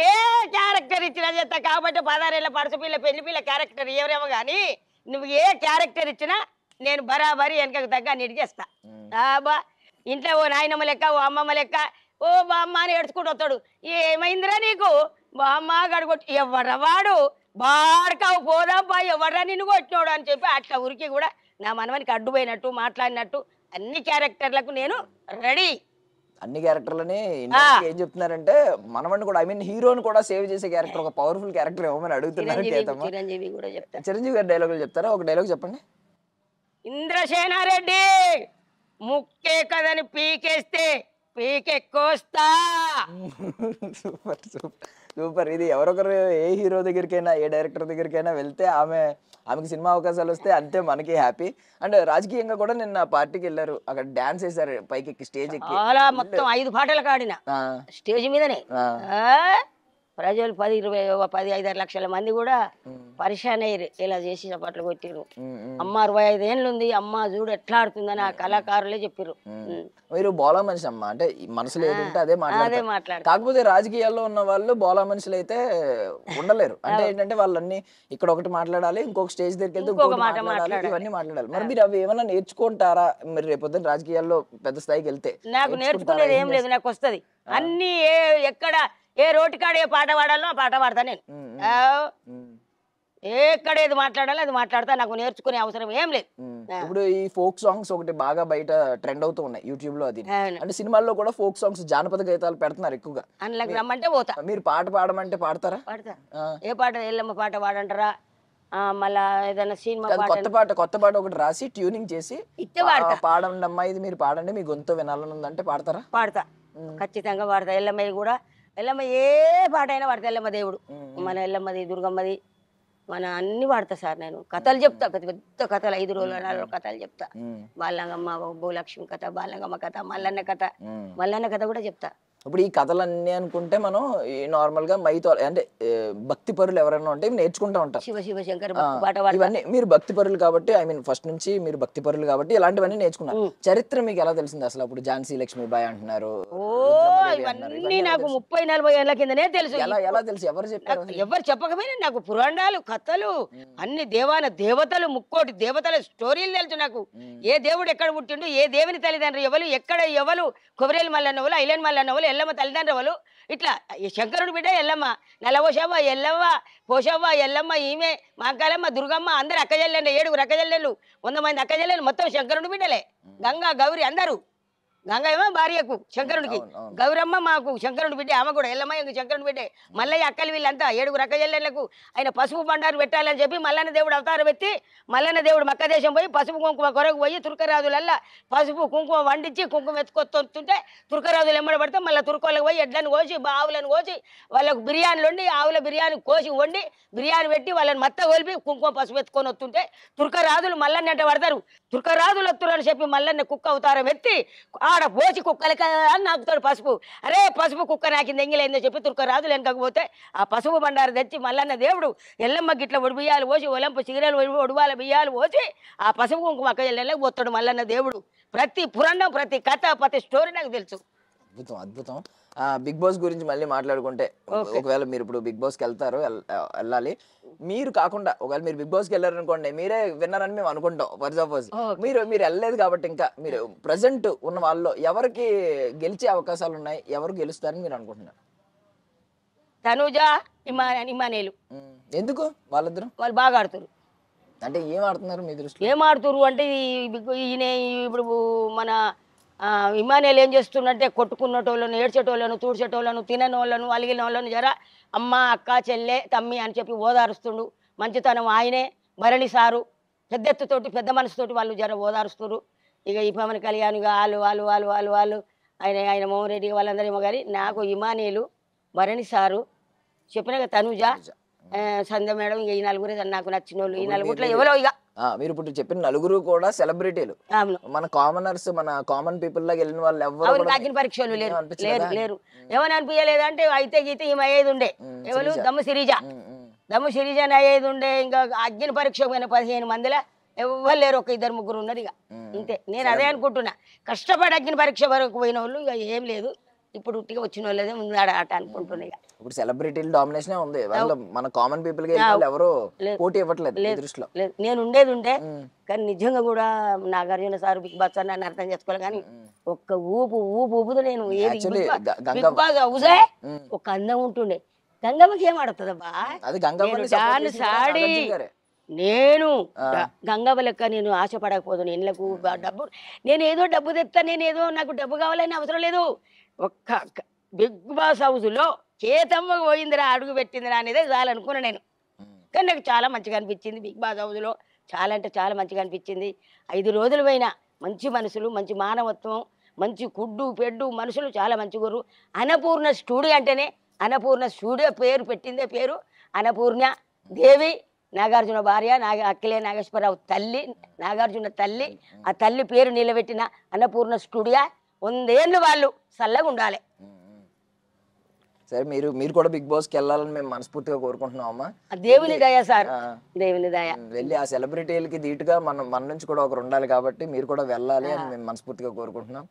ఏ క్యారెక్టర్ ఇచ్చినా చేస్తా. కాబట్టి 16 ఏళ్ళ పడుచు పిల్ల పెళ్లి పిల్ల క్యారెక్టర్ ఎవరేమో కానీ నువ్వు ఏ క్యారెక్టర్ ఇచ్చినా నేను బరాబరి వెనకకు తగ్గ నీటి చేస్తా. బా ఇంట్లో ఓ నాయనమ్మ లెక్క, ఓ అమ్మమ్మ లెక్క, ఓ బామ్మ అని ఏడ్చుకుంటూ వస్తాడు. ఏమైందిరా నీకు? బామ్మ గడుగొట్టి ఎవడ్రా వాడు, బాడకావు పోదాంపా, ఎవడ్రా నిన్ను కొట్టినోడు అని చెప్పి అట్లా ఉరికి కూడా నా మనవనికి అడ్డుపోయినట్టు మాట్లాడినట్టు అన్ని క్యారెక్టర్లకు నేను రెడీ. అన్ని క్యారెక్టర్లని ఏం చెప్తున్నారంటే మనవని కూడా, ఐ మీన్ హీరోని కూడా సేవ్ చేసే క్యారెక్టర్, ఒక పవర్ఫుల్ క్యారెక్టర్ ఏమని అడుగుతున్నారు. చిరంజీవి కూడా చెప్తారు. చిరంజీవి గారి డైలాగులు చెప్తారా? ఒక డైలాగ్ చెప్పండి. ఇంద్రసేనారెడ్డి ముక్కే కదని పీకేస్తే పీకెక్కోస్తా. Super super super. ఇది ఎవరొకరు ఏ హీరో దగ్గరికైనా ఏ డైరెక్టర్ దగ్గరికైనా వెళ్తే ఆమెకి సినిమా అవకాశాలు వస్తే అంతే మనకి హ్యాపీ. అండ్ రాజకీయంగా కూడా నిన్న పార్టీకి వెళ్ళారు, అక్కడ డాన్స్ వేసారు పైకి ఎక్కి స్టేజ్ ఎక్కి. అలా మొత్తం 5 పాటలకు ఆడిన స్టేజ్ మీదనే. ప్రజలు 10-20-10-5 లక్షల మంది కూడా పరిశాన్ అయ్యారు, ఇలా చేసి చప్పట్లు కొట్టిరు. అమ్మ 65 ఏళ్ళు ఉంది, అమ్మ చూడు ఎట్లా ఆడుతుందని ఆ కళాకారులే చెప్పారు. మీరు బోలా మనిషి అమ్మ, అంటే మనసులో ఏది ఉంటే అదే మాట్లాడతారు. కాకపోతే రాజకీయాల్లో ఉన్న వాళ్ళు బోలా మనుషులు అయితే ఉండలేరు. అంటే ఏంటంటే వాళ్ళన్నీ ఇక్కడ ఒకటి మాట్లాడాలి, ఇంకొక స్టేజ్ దగ్గరికి వెళ్తే ఇంకొక మాట్లాడాలి, ఇవన్నీ మాట్లాడాలి. మరి మీరు అవి ఏమైనా నేర్చుకుంటారా మీరు రేపొద్దున రాజకీయాల్లో పెద్ద స్థాయికి వెళ్తే? నాకు నేర్చుకునేది ఏం లేదు, నాకు వస్తుంది అన్ని. ఎక్కడ ఏ రోడ్డు కాడ ఏ పాట పాడాలో ఆ పాట పాడతా నేను. ఎక్కడ ఏది మాట్లాడాలో అది మాట్లాడతా, నాకు నేర్చుకునే అవసరం ఏం లేదు. ఇప్పుడు ఈ ఫోక్ సాంగ్స్ ఒకటి బాగా బయట ట్రెండ్ అవుతూ ఉన్నాయి యూట్యూబ్ లో. అది అంటే సినిమాల్లో కూడా ఫోక్ సాంగ్స్ జానపద గీతాలు పెడుతున్నారు ఎక్కువగా. అందులోకి రమ్మంటే పోతా. మీరు పాట పాడమంటే పాడతారా? పాడతా. ఏ పాట? ఎల్లమ్మ పాట పాడంటారా, మళ్ళా ఏదైనా సినిమా కొత్త పాట ఒకటి రాసి ట్యూనింగ్ చేసి పాడండి అమ్మా, ఇది మీరు పాడండి, మీ గొంతు వినాలని ఉందంటే పాడతారా? పాడతా, ఖచ్చితంగా పాడతా. ఎల్లమ్మ కూడా, ఎల్లమ్మ ఏ పాట అయినా పాడతా. ఎల్లమ్మ దేవుడు, మన ఎల్లమ్మది, దుర్గమ్మది, మన అన్ని పాడతా సార్. నేను కథలు చెప్తా, పెద్ద పెద్ద కథలు, 5 రోజుల 4 రోజుల కథలు చెప్తా. బాలంగమ్మ, భూలక్ష్మి కథ, బాలంగమ్మ కథ, మల్లన్న కథ, మల్లన్న కథ కూడా చెప్తా. ఇప్పుడు ఈ కథలన్నీ అనుకుంటే మనం నార్మల్ గా మైతో అంటే భక్తి పరులు ఎవరైనా ఉంటే నేర్చుకుంటా ఉంటాం. శివ శివ శంకర్ ఇవన్నీ మీరు భక్తి పరులు కాబట్టి, ఐ మీన్ ఫస్ట్ నుంచి మీరు భక్తి పరులు కాబట్టి ఇలాంటివన్నీ నేర్చుకున్నారు. చరిత్ర మీకు ఎలా తెలిసింది అసలు? అప్పుడు ఝాన్సీ లక్ష్మీబాయి అంటున్నారు, ఇవన్నీ నాకు 30-40 ఏళ్ల కిందనే తెలుసు. ఎలా తెలుసు? ఎవరు చెప్పారు? ఎవరు చెప్పకపోయినా నాకు పురాణాలు, కథలు, అన్ని దేవతలు, 3 దేవతల స్టోరీలు తెలుసు నాకు. ఏ దేవుడు ఎక్కడ పుట్టిండు, ఏ దేవుని తల్లిదండ్రులు ఎవరు, ఎక్కడ ఎవరు, కొబరేలు మల్లన్నవలు, ఐలేని మల్లన్నవలు, ఎల్లమ్మ తల్లిదండ్రులు, ఇట్లా శంకరుడు బిడ్డ ఎల్లమ్మ, నల్లవోషవ్వ, ఎల్లవ్వ, పోషవ్వ, ఎల్లమ్మ, ఈమె మాంకాలమ్మ, దుర్గమ్మ, అందరు అక్కజల్లెండు, 7 అక్కజల్లెళ్ళు, 100 మంది అక్కజల్లెలు, మొత్తం శంకరుడు బిడ్డలే. గంగా, గౌరి అందరూ. గంగ ఏమో భార్యకు శంకరుడికి, గౌరమ్మ మాకు శంకరుడి బిడ్డే, ఆమె కూడా ఎల్లమ్మ శంకరుడి బిడ్డే. మల్లయ్య అక్కలు వీళ్ళంతా 7 అక్కజల్లెళ్లకు ఆయన పసుపు బండారు పెట్టాలని చెప్పి మల్లన్న దేవుడు అవతారం ఎత్తి, మల్లన్న దేవుడు మక్క దేశం పోయి పసుపు కుంకుమ కొరకు పోయి తుర్కరాజులల్లా పసుపు కుంకుమ వండించి కుంకుమ ఎత్తుకొస్తుంటే తుర్కరాజులు ఎమ్మడబడితే మళ్ళీ తుర్కోళ్ళకి పోయి ఎడ్లను కోసి, ఆవులను కోసి, వాళ్ళకు బిర్యానీలు వండి, ఆవుల బిర్యానీ కోసి వండి బిర్యానీ పెట్టి వాళ్ళని మత్త కొలిపి కుంకుమ పసుపు ఎత్తుకొని వస్తుంటే తుర్కరాజులు మల్లన్న అంటే పడతారు. తుర్కరాజులు వస్తున్నారు చెప్పి మల్లన్న కుక్క అవతారం ఎత్తి ఆడ పోచి కుక్కలకి నాకుతాడు పసుపు. అరే పసుపు కుక్క నాకింది ఎంగిలేందో చెప్పి తుర్కరాజులు వెనకపోతే ఆ పసుపు బండారు తెచ్చి మల్లన్న దేవుడు ఎల్లమ్మ గిట్ల ఒడి బియ్యాలు పోసి, ఒలంపు చిగిరలు ఒడివాల బియ్యాలు పోసి ఆ పసుపు కుంకుమ అక్కజల్లెళ్ళకి పోతాడు మల్లన్న దేవుడు. ప్రతి పురాణం, ప్రతి కథ, ప్రతి స్టోరీ నాకు తెలుసు. అద్భుతం, అద్భుతం. బిగ్ బాస్ గురించి మళ్ళీ మాట్లాడుకుంటే, ఒకవేళ మీరు ఇప్పుడు బిగ్ బాస్కి వెళ్ళాలి, మీరు కాకుండా ఒకవేళ మీరు బిగ్ బాస్కి వెళ్ళారు అనుకోండి, మీరే విన్నారని మేము అనుకుంటాం. ఫర్ సపోజ్ మీరు వెళ్ళలేదు కాబట్టి, ఇంకా మీరు ప్రజెంట్ ఉన్న వాళ్ళలో ఎవరికి గెలిచే అవకాశాలు ఉన్నాయి, ఎవరు గెలుస్తారని మీరు అనుకుంటున్నారు? తనుజ, ఇమానేలు. ఎందుకు? వాళ్ళిద్దరు వాళ్ళు బాగా ఆడుతారు. అంటే ఏం ఆడుతున్నారు మీ దృష్టిలో? ఏం ఆడుతున్నారు అంటే ఈయన ఇప్పుడు మన ఇమానేలు ఏం చేస్తున్నట్టే కొట్టుకున్నటోళ్ళను, ఏడ్చేటోళ్ళను, తూడ్చేటోళ్ళను, తినని వాళ్ళను, అలిగిన వాళ్ళను జర అమ్మ, అక్క, చెల్లె, తమ్మి అని చెప్పి ఓదారుస్తుండు. మంచితనం ఆయనే. భరణి సారు పెద్ద ఎత్తుతోటి, పెద్ద మనసుతోటి వాళ్ళు జర ఓదారుస్తున్నారు. ఇక ఈ పవన్ కళ్యాణ్ వాళ్ళు ఆయన మోహన్ రెడ్డి వాళ్ళందరేమో. కానీ నాకు ఇమానేలు, భరణి సారు, చెప్పిన తనుజ, సంధ్య మేడం, ఇక ఈ నలుగురే నాకు నచ్చిన వాళ్ళు. ఈ నలుగురిలో ఎవరో ఇక మీరు ఇప్పుడు చెప్పిన నలుగురు కూడా సెలబ్రిటీలు. మన కామనర్స్, మన కామన్ పీపుల్ లాగా వెళ్ళిన వాళ్ళు ఎవరు అగ్ని పరీక్షలు లేరు. ఏమని అనిపించలేదంటే అయితే గీత ఈమె అయ్యేది ఉండే. ఎవరు? దమ్ము సిరిజ అయ్యేది ఉండే. ఇంకా అగ్ని పరీక్ష 15 మందిలో ఎవరు లేరు, 1-2-3 ఉన్నారు. ఇక ఇంతే. నేను అదే అనుకుంటున్నా. కష్టపడి అగ్ని పరీక్ష వరకు పోయిన వాళ్ళు ఇక ఏం లేదు. ఇప్పుడు ఉట్టిగా వచ్చిన వాళ్ళదే ముందాడ ఆట అనుకుంటున్నాయి. ఇప్పుడు సెలబ్రిటీల డామినేషన్ ఉంది, మన కామన్ పీపుల్ కి ఎవరు పోటీ ఇవ్వట్లేదు. నేను ఉండేది ఉండే, కానీ నిజంగా కూడా Nagarjuna sir, big boss sir నన్ను అర్థం చేసుకోవాలి. కానీ ఒక్క ఊపుదు నేను హౌసే ఒక అందం ఉంటుండే. గంగమ్మకి ఏం ఆడుతుందబ్బా? డాన్స్ ఆడి నేను గంగవ్వ లెక్క నేను ఆశపడకపోదు. ఇళ్ళకు డబ్బు, నేను ఏదో డబ్బు తెస్తా, నేను ఏదో నాకు డబ్బు కావాలని అవసరం లేదు. ఒక్క బిగ్ బాస్ హౌస్లో కేతమ్మ పోయిందిరా, అడుగు పెట్టిందిరా అనేది చాలనుకున్నా నేను. కానీ నాకు చాలా మంచిగా అనిపించింది బిగ్ బాస్ హౌస్లో. చాలా అంటే చాలా మంచిగా అనిపించింది. 5 రోజులు పోయినా మంచి మనుషులు, మంచి మానవత్వం, మంచి కుడ్డు పెడ్డు మనుషులు చాలా మంచిగురు. అన్నపూర్ణ స్టూడియో అంటేనే అన్నపూర్ణ స్టూడియో పేరు పెట్టిందే పేరు అన్నపూర్ణ దేవి. నాగార్జున భార్య అక్కిలే నాగేశ్వరరావు తల్లి, నాగార్జున తల్లి. ఆ తల్లి పేరు నిలబెట్టిన అన్నపూర్ణ స్టూడియో 100 ఏళ్ళు వాళ్ళు చల్లగా ఉండాలి. సరే, మీరు కూడా బిగ్ బాస్కి వెళ్ళాలని మేము మనస్ఫూర్తిగా కోరుకుంటున్నాం అమ్మా. దేవుని దయ సార్, దేవుని దయ. వెళ్ళి ఆ సెలబ్రిటీలకి ధీటుగా మన నుంచి కూడా ఒకరు ఉండాలి కాబట్టి మీరు కూడా వెళ్ళాలి అని మేము మనస్ఫూర్తిగా కోరుకుంటున్నాం.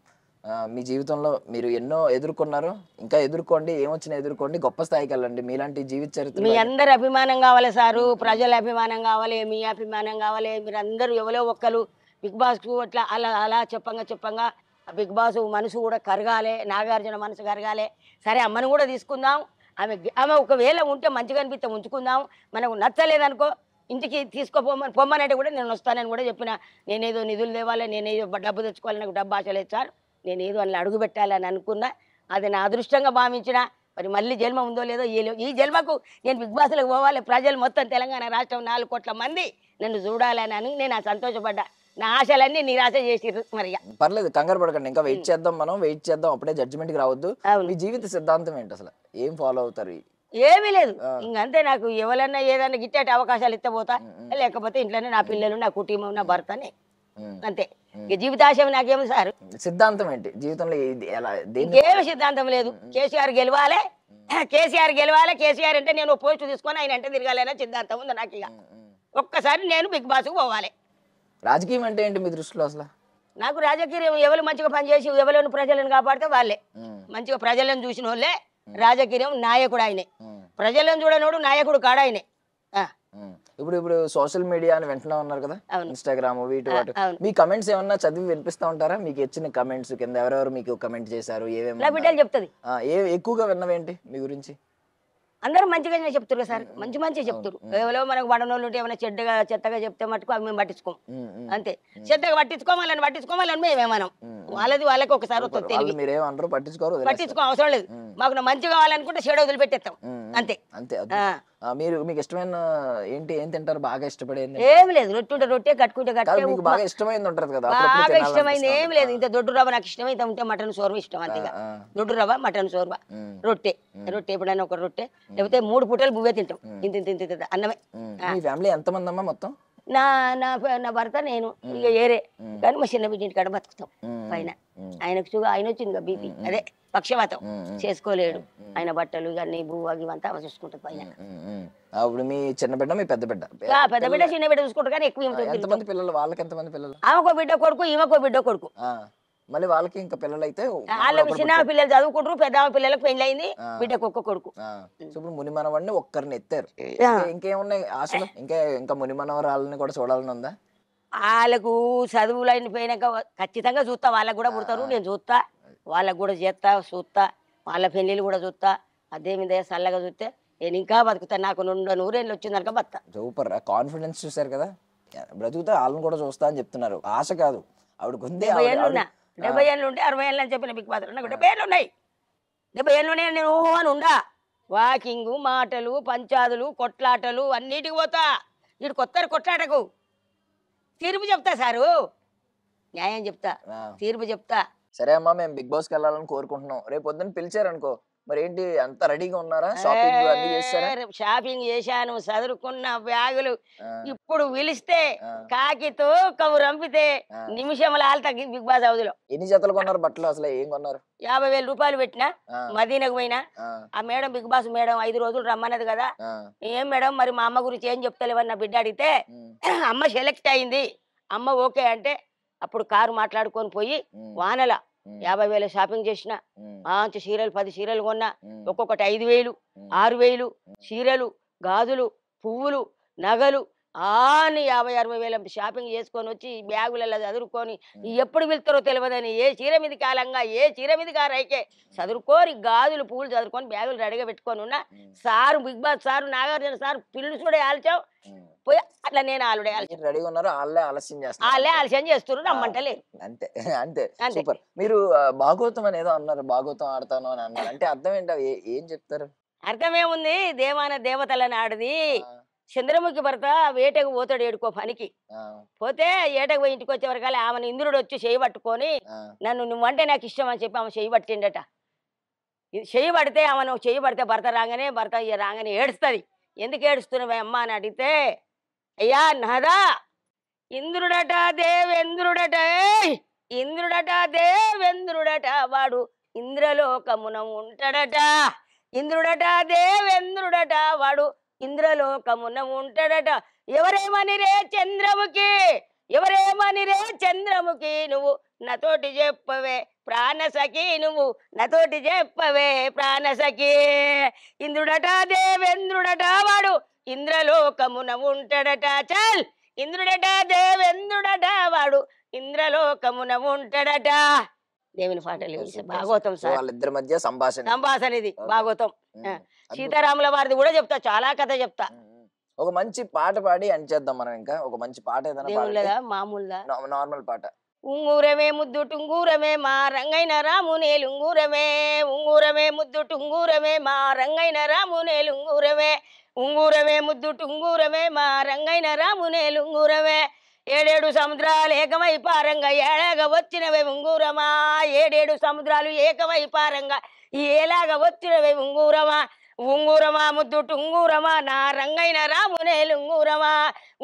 మీ జీవితంలో మీరు ఎన్నో ఎదుర్కొన్నారు, ఇంకా ఎదుర్కోండి, ఏమొచ్చినా ఎదుర్కోండి, గొప్ప స్థాయికి వెళ్ళండి. మీలాంటి జీవిత చరిత్ర మీ అందరి అభిమానం కావాలి సారు, ప్రజల అభిమానం కావాలి, మీ అభిమానం కావాలి. మీరు అందరూ ఎవరో ఒక్కరు బిగ్ బాస్కు అట్లా అలా అలా చెప్పంగా బిగ్ బాస్ మనసు కూడా కరగాలి, నాగార్జున మనసు కరగాలి. సరే అమ్మను కూడా తీసుకుందాం, ఆమె ఒకవేళ ఉంటే మంచిగా అనిపిస్తే ఉంచుకుందాం, మనకు నచ్చలేదనుకో ఇంటికి పొమ్మనంటే కూడా నేను వస్తానని కూడా చెప్పిన. నేనేదో నిధులు తేవాలి, నేనేదో డబ్బు తెచ్చుకోవాలి, నాకు డబ్బు ఆశ లేదు సార్, నేనేదో అలా అడుగు పెట్టాలని అనుకున్నా. అది నా అదృష్టంగా భావించిన. మరి మళ్ళీ జన్మ ఉందో లేదో ఈ జన్మకు నేను బిగ్ బాస్లకు పోవాలి, ప్రజలు మొత్తం తెలంగాణ రాష్ట్రం 4 కోట్ల మంది నన్ను చూడాలని నేను సంతోషపడ్డా. నా ఆశలన్నీ నిరాశ చేసిర్రు. మరి పర్లేదు, కంగారు పడకండి, ఇంకా వెయిట్ చేద్దాం, అప్పుడే జడ్జిమెంట్ రావద్దు. మీ జీవిత సిద్ధాంతం ఏంటి అసలు, ఏం ఫాలో అవుతారు? ఏమీ లేదు, ఇంకంతే. నాకు ఎవరన్నా ఏదన్నా గిట్టేట అవకాశాలు ఇస్తే పోతా, లేకపోతే ఇంట్లోనే నా పిల్లలు, నా కుటుంబం, నా భర్తని, అంతే. జీవితాశయం నాకేమి సార్. సిద్ధాంతం ఏంటి జీవితంలో? ఏమి సిద్ధాంతం లేదు. కేసీఆర్ గెలవాలి, కేసీఆర్ అంటే నేను పోస్ట్ తీసుకొని ఆయన అంటే తిరగాలనే సిద్ధాంతం ఉంది నాకు. ఇక ఒక్కసారి నేను బిగ్ బాస్కు పోవాలి. రాజకీయం అంటే ఏంటి మీ దృష్టిలో అసలు? నాకు రాజకీయం ఎవరు మంచిగా పనిచేసి ఎవరు ప్రజలను కాపాడితే వాళ్ళే మంచిగా, ప్రజలను చూసిన వాళ్ళే రాజకీయం. నాయకుడు ఆయనే, ప్రజలను చూడనోడు నాయకుడు కాడు ఆయనే. ఇప్పుడు సోషల్ మీడియా అని వింటున్నా ఉన్నారు కదా, ఇన్స్టాగ్రామ్ వీటి వాటి, మీ కమెంట్స్ ఏమన్నా చదివి వినిపిస్తా ఉంటారా? మీకు వచ్చిన కమెంట్స్ కింద ఎవరెవరు మీకు కమెంట్ చేశారు, ఏమేమి బిడ్డలు చెప్తుంది? ఎక్కువగా విన్నవేంటి మీ గురించి? అందరూ మంచిగానే చెప్తారు సార్, మంచి చెప్తారు. ఎవరో మనకు పడనోళ్ళు ఉంటే ఏమైనా చెత్తగా చెప్తే మటుకు అవి మేము పట్టించుకోం, అంతే. చెత్తగా పట్టించుకోవాలని మేమేమనం, వాళ్ళకి ఒకసారి పట్టించుకో అవసరం లేదు. మాకు మంచి కావాలనుకుంటే చెడు వదిలిపెట్టేస్తాం, అంతే. మీకు ఇష్టమైన ఏంటి, ఏం తింటారు బాగా ఇష్టపడేది? ఏం లేదు, రొట్టె ఉంటే రొట్టె, కట్టుకుంటే కట్టే. బాగా ఇష్టమైంది ఉంటుంది కదా? బాగా ఇష్టమైంది ఏం లేదు. ఇంత దొడ్డు రవ్వ నాకు ఇష్టం, ఇంత ఉంటే మటన్ సోర్వ ఇష్టం, అంతేగా. దొడ్డు రవ్వ, మటన్ సోర్వ, రొట్టె ఎప్పుడైనా ఒక రొట్టె, లేకపోతే 3 పూటలు బువ్వే తింటాం, ఇంత అన్నమే. మీ ఫ్యామిలీ ఎంతమంది అమ్మా మొత్తం? నా భర్త, నేను, ఇక ఏరే. కానీ మా చిన్న బిడ్డ ఇంటికాడ బతుకుతాం పైన. ఆయన వచ్చింది బీపీ, అదే పక్షవాతం, చేసుకోలేడు. ఆయన బట్టలు ఇవన్నీ బువ్వ ఇవంతా చూసుకుంటారు పైన. అప్పుడు మీ చిన్న బిడ్డ, మీ పెద్ద బిడ్డ? పెద్ద బిడ్డ చిన్న బిడ్డ చూసుకుంటారు, కానీ ఎక్కువ పిల్లలు? వాళ్ళకి ఎంతమంది పిల్లలు? ఆమెకో బిడ్డ కొడుకు, ఈమెకో బిడ్డ కొడుకు. మళ్ళీ వాళ్ళకి ఇంకా పిల్లలు అయితే వాళ్ళకి చిన్న పిల్లలు చదువుకుంటారు, పెద్ద పిల్లలకు పెళ్లి అయింది, బిడ్డకు ఒక్క కొడుకు. ఇప్పుడు ముని మనవాడిని ఒక్కరిని ఎత్తారు, ఇంకేమున్నాయి ఆశలు? ఇంకా ముని మనవరాలని కూడా చూడాలని ఉందా? వాళ్ళకు చదువులు అయిపోయినాక ఖచ్చితంగా చూస్తా, వాళ్ళకు కూడా పుడతారు, నేను చూస్తా, వాళ్ళకు కూడా చూస్తా, వాళ్ళ పెళ్లిళ్ళు కూడా చూస్తా. అదే మీద చల్లగా చూస్తే నేను ఇంకా బతుకుతా. నాకు 100 ఏళ్ళు వచ్చిందనుక బతుకుతా. సూపర్, కాన్ఫిడెన్స్ చూసారు కదా, బ్రతుకుతా వాళ్ళని కూడా చూస్తా అని చెప్తున్నారు. ఆశ కాదు ఆవిడకు ఉంది. 70 ఏళ్ళు ఉన్నా, 70 ఏళ్ళు ఉంటే 60 ఏళ్ళు అని చెప్పిన బిగ్ బాస్. నాకు 70 ఏళ్ళు ఉన్నాయి, 70 ఏళ్ళు ఉన్నాయి. నేను అని ఉండా, వాకింగ్, మాటలు, పంచాదులు, కొట్లాటలు అన్నిటికి పోతా. ఇటు కొట్లాటకు తీర్పు చెప్తా సారు, న్యాయం చెప్తా, తీర్పు చెప్తా. సరే అమ్మా, మేము బిగ్ బాస్కి వెళ్ళాలని కోరుకుంటున్నాం. రేపు పొద్దున్న పిలిచారనుకో, మరి ఏంటి అంత రెడీగా ఉన్నారా? షాపింగ్ చేశాను, చదువుకున్న బ్యాగులు. ఇప్పుడు పిలిస్తే కాకితో కబు రంపితే నిమిషంలో ఆల్తా బిగ్ బాస్ హౌస్ లో. ఎన్ని జతలు కొన్నారు బట్టలు? అసలు ఏం కొన్నారు? 50,000 రూపాయలు పెట్టినా, మదీనకు పోయినా. ఆ మేడం, బిగ్ బాస్ మేడం 5 రోజులు రమ్మన్నది కదా. ఏం మేడం మరి మా అమ్మ గురించి ఏం చెప్తలేవని నా బిడ్డ అడిగితే, అమ్మ సెలెక్ట్ అయింది, అమ్మ ఓకే అంటే అప్పుడు కారు మాట్లాడుకొని పోయి వానల 50,000 షాపింగ్ చేసిన. మంచి చీరలు 10 చీరలు కొన్నా, ఒక్కొక్కటి 5,000, 6,000 చీరలు, గాజులు, పువ్వులు, నగలు అని 50,000-60,000 షాపింగ్ చేసుకొని వచ్చి బ్యాగులలో చదువుకొని, ఎప్పుడు వెళ్తారో తెలియదని ఏ చీర మీద కాలంగా ఏ చీర మీద రైకే చదువుకొని గాజులు పువ్వులు చదువుకొని బ్యాగులు రెడీగా పెట్టుకొని ఉన్నా. Sir big boss sir, Nagarjuna sir పిల్లలు చూడే ఆల్చావు పోయి, అట్లా నేను ఆల్రెడీ రెడీగా ఉన్నారు, వాళ్ళే ఆలస్యం చేస్తున్నారు, రమ్మంటలేరు, అంతే అంతే. సూపర్. మీరు భాగవతం అనేదో అన్నారు, భాగవతం ఆడతాను అని అన్నారు, అంటే అర్థం ఏంటి? ఏం చెప్తారు? అర్థమేముంది, దేవాన దేవతలని ఆడది. చంద్రముఖి భర్త వేటకు పోతాడు ఏడుకో పనికి, పోతే ఏటకు పోయి ఇంటికి వచ్చే వరకాల ఆమెను ఇంద్రుడు వచ్చి చేయి పట్టుకొని, నన్ను నువ్వంటే నాకు ఇష్టం అని చెప్పి ఆమె చేయి పట్టిండట. చెయ్యి పడితే ఆమెను చెయ్యి పడితే భర్త రాగానే ఏడుస్తుంది. ఎందుకు ఏడుస్తున్నావే అమ్మ అని అడిగితే, అయ్యా నాదా ఇంద్రుడట దేవేంద్రుడట ఇంద్రుడట దేవేంద్రుడట వాడు ఇంద్రలోకమున ఉంటాడట. ఇంద్రుడట దేవేంద్రుడట వాడు ఇంద్రలోకమున ఉంటాడట. ఎవరేమనిరే చంద్రముఖి నువ్వు నాతోటి చెప్పవే ప్రాణసఖి, నువ్వు నాతోటి చెప్పవే ప్రాణసఖి. ఇంద్రుడట దేవేంద్రుడట వాడు ఇంద్రలోకమున ఉంటాడట. చల్ ఇంద్రుడట దేవేంద్రుడట వాడు ఇంద్రలోకమున ఉంటాడట. దేవుని పాటలు భాగవతం సార్. వాళ్ళిద్దరి మధ్య సంభాషణ ఇది భాగవతం. సీతారాముల వారిది కూడా చెప్తా, చాలా కథ చెప్తా. ఒక మంచి పాట పాడి అని చేద్దాం మనం. ఇంకా ఒక మంచి పాట ఏదైనా మామూలుగా నార్మల్ పాట. ఉంగూరమే ముద్దు టుంగూరమే మా రంగైన రామునేలుంగూరమే, ఉంగూరమే ముద్దు టుంగూరమే మా రంగైన రామునేలుంగూరమే, ఉంగూరమే ముద్దు టుంగూరమే మా రంగైన రామునేలుంగూరమే. 7 సముద్రాలు ఏకమై పారంగా ఏలాగా వచ్చినవే ఉంగూరమా, 7 సముద్రాలు ఏకమై పారంగా ఏలాగా వచ్చినవే ఉంగూరమా. ఉంగూరమా ముద్దు టుంగూరమా నా రంగైన రామునేలుంగూరమా,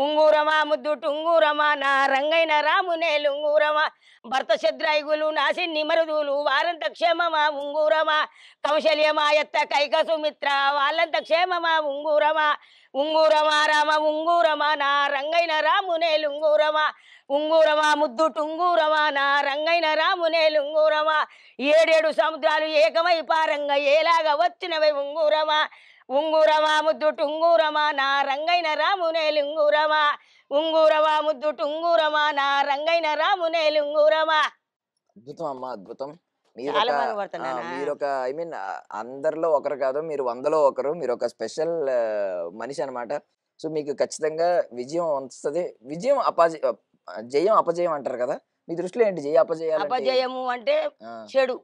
ఉంగూరమా ముద్దు టుంగూరమా నా రంగైన రామునేలుంగూరమా. భర్త శద్రాయుగులు నాసిన్ని మరుదులు వారంత క్షేమమా ఉంగూరమా, కౌశల్యమా ఎత్త కైక సుమిత్ర వాళ్ళంత క్షేమమా ఉంగూరమా. ఉంగూరమా రామ ఉంగూరమా నా రంగైన రామునేలుంగూరమా, ఉంగూరమా ముద్దు టుంగూరమా నా రంగైన రామునేలుంగూరమా. 7 సముద్రాలు ఏకమై పారంగా ఏలాగా వచ్చినవే ఉంగూరమా, ఉంగూరమా ముద్దు టుంగూరమా నా రంగైన రామునేలుంగూరమా, ఉంగూరమా ముద్దు టుంగూరమా నా రంగైన రామునేలుంగూరమా. అద్భుతం అమ్మా, అద్భుతం. మీరొక ఐ మీన్ అందరిలో ఒకరు కాదు, మీరు 100లో ఒకరు. మీరు ఒక స్పెషల్ మనిషి అనమాట. సో మీకు ఖచ్చితంగా విజయం వస్తుంది. జయం అపజయం అంటారు కదా, మీ దృష్టిలో ఏంటి జయ అపజయాలు? అపజయము అంటే చెడు,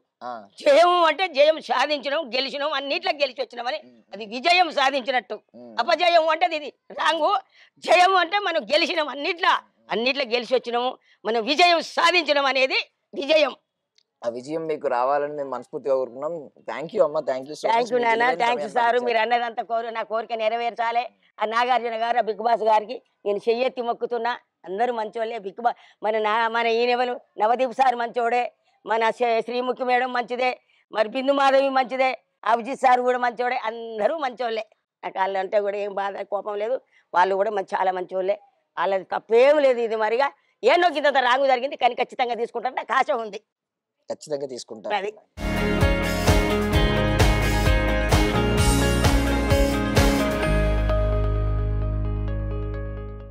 జయము అంటే జయం సాధించడం, గెలిచడం, అన్నిట్లో గెలిచి వచ్చినామని అది విజయం సాధించినట్టు. అపజయం అంటే ఇది రాంగు. జయము అంటే మనం గెలిచినాం, అన్నిట్లో గెలిచి వచ్చినాము, మనం విజయం సాధించడం అనేది విజయం. ఆ విజయం మీకు రావాలని మేము మనస్ఫూర్తిగా కోరుకున్నాం. థ్యాంక్ యూ అమ్మా, థ్యాంక్ యూ నాన్న, థ్యాంక్ యూ సార్. మీరు అన్నదంతా నా కోరిక నెరవేర్చాలి. ఆ నాగార్జున గారు, ఆ బిగ్ బాస్ గారికి నేను చెయ్యెత్తి మొక్కుతున్నా. అందరూ మంచోళ్ళే. బిగ్ బాస్ మన ఈయనెవరు నవదీప్ సార్ మంచోడే, మన శ్రీముఖి మేడం మంచిదే, మరి బిందు మాధవి మంచిదే, అభిజిత్ సార్ కూడా మంచోడే. అందరూ మంచోళ్ళే. నాకు వాళ్ళంటే కూడా ఏం బాధ కోపం లేదు. వాళ్ళు కూడా చాలా మంచోళ్ళే. వాళ్ళది తప్పేం లేదు. ఇది మరిగా ఏనో కింద రాంగు జరిగింది కానీ ఖచ్చితంగా తీసుకుంటారు. నాకు ఆశ ఉంది, ఖచ్చితంగా తీసుకుంటారు. అది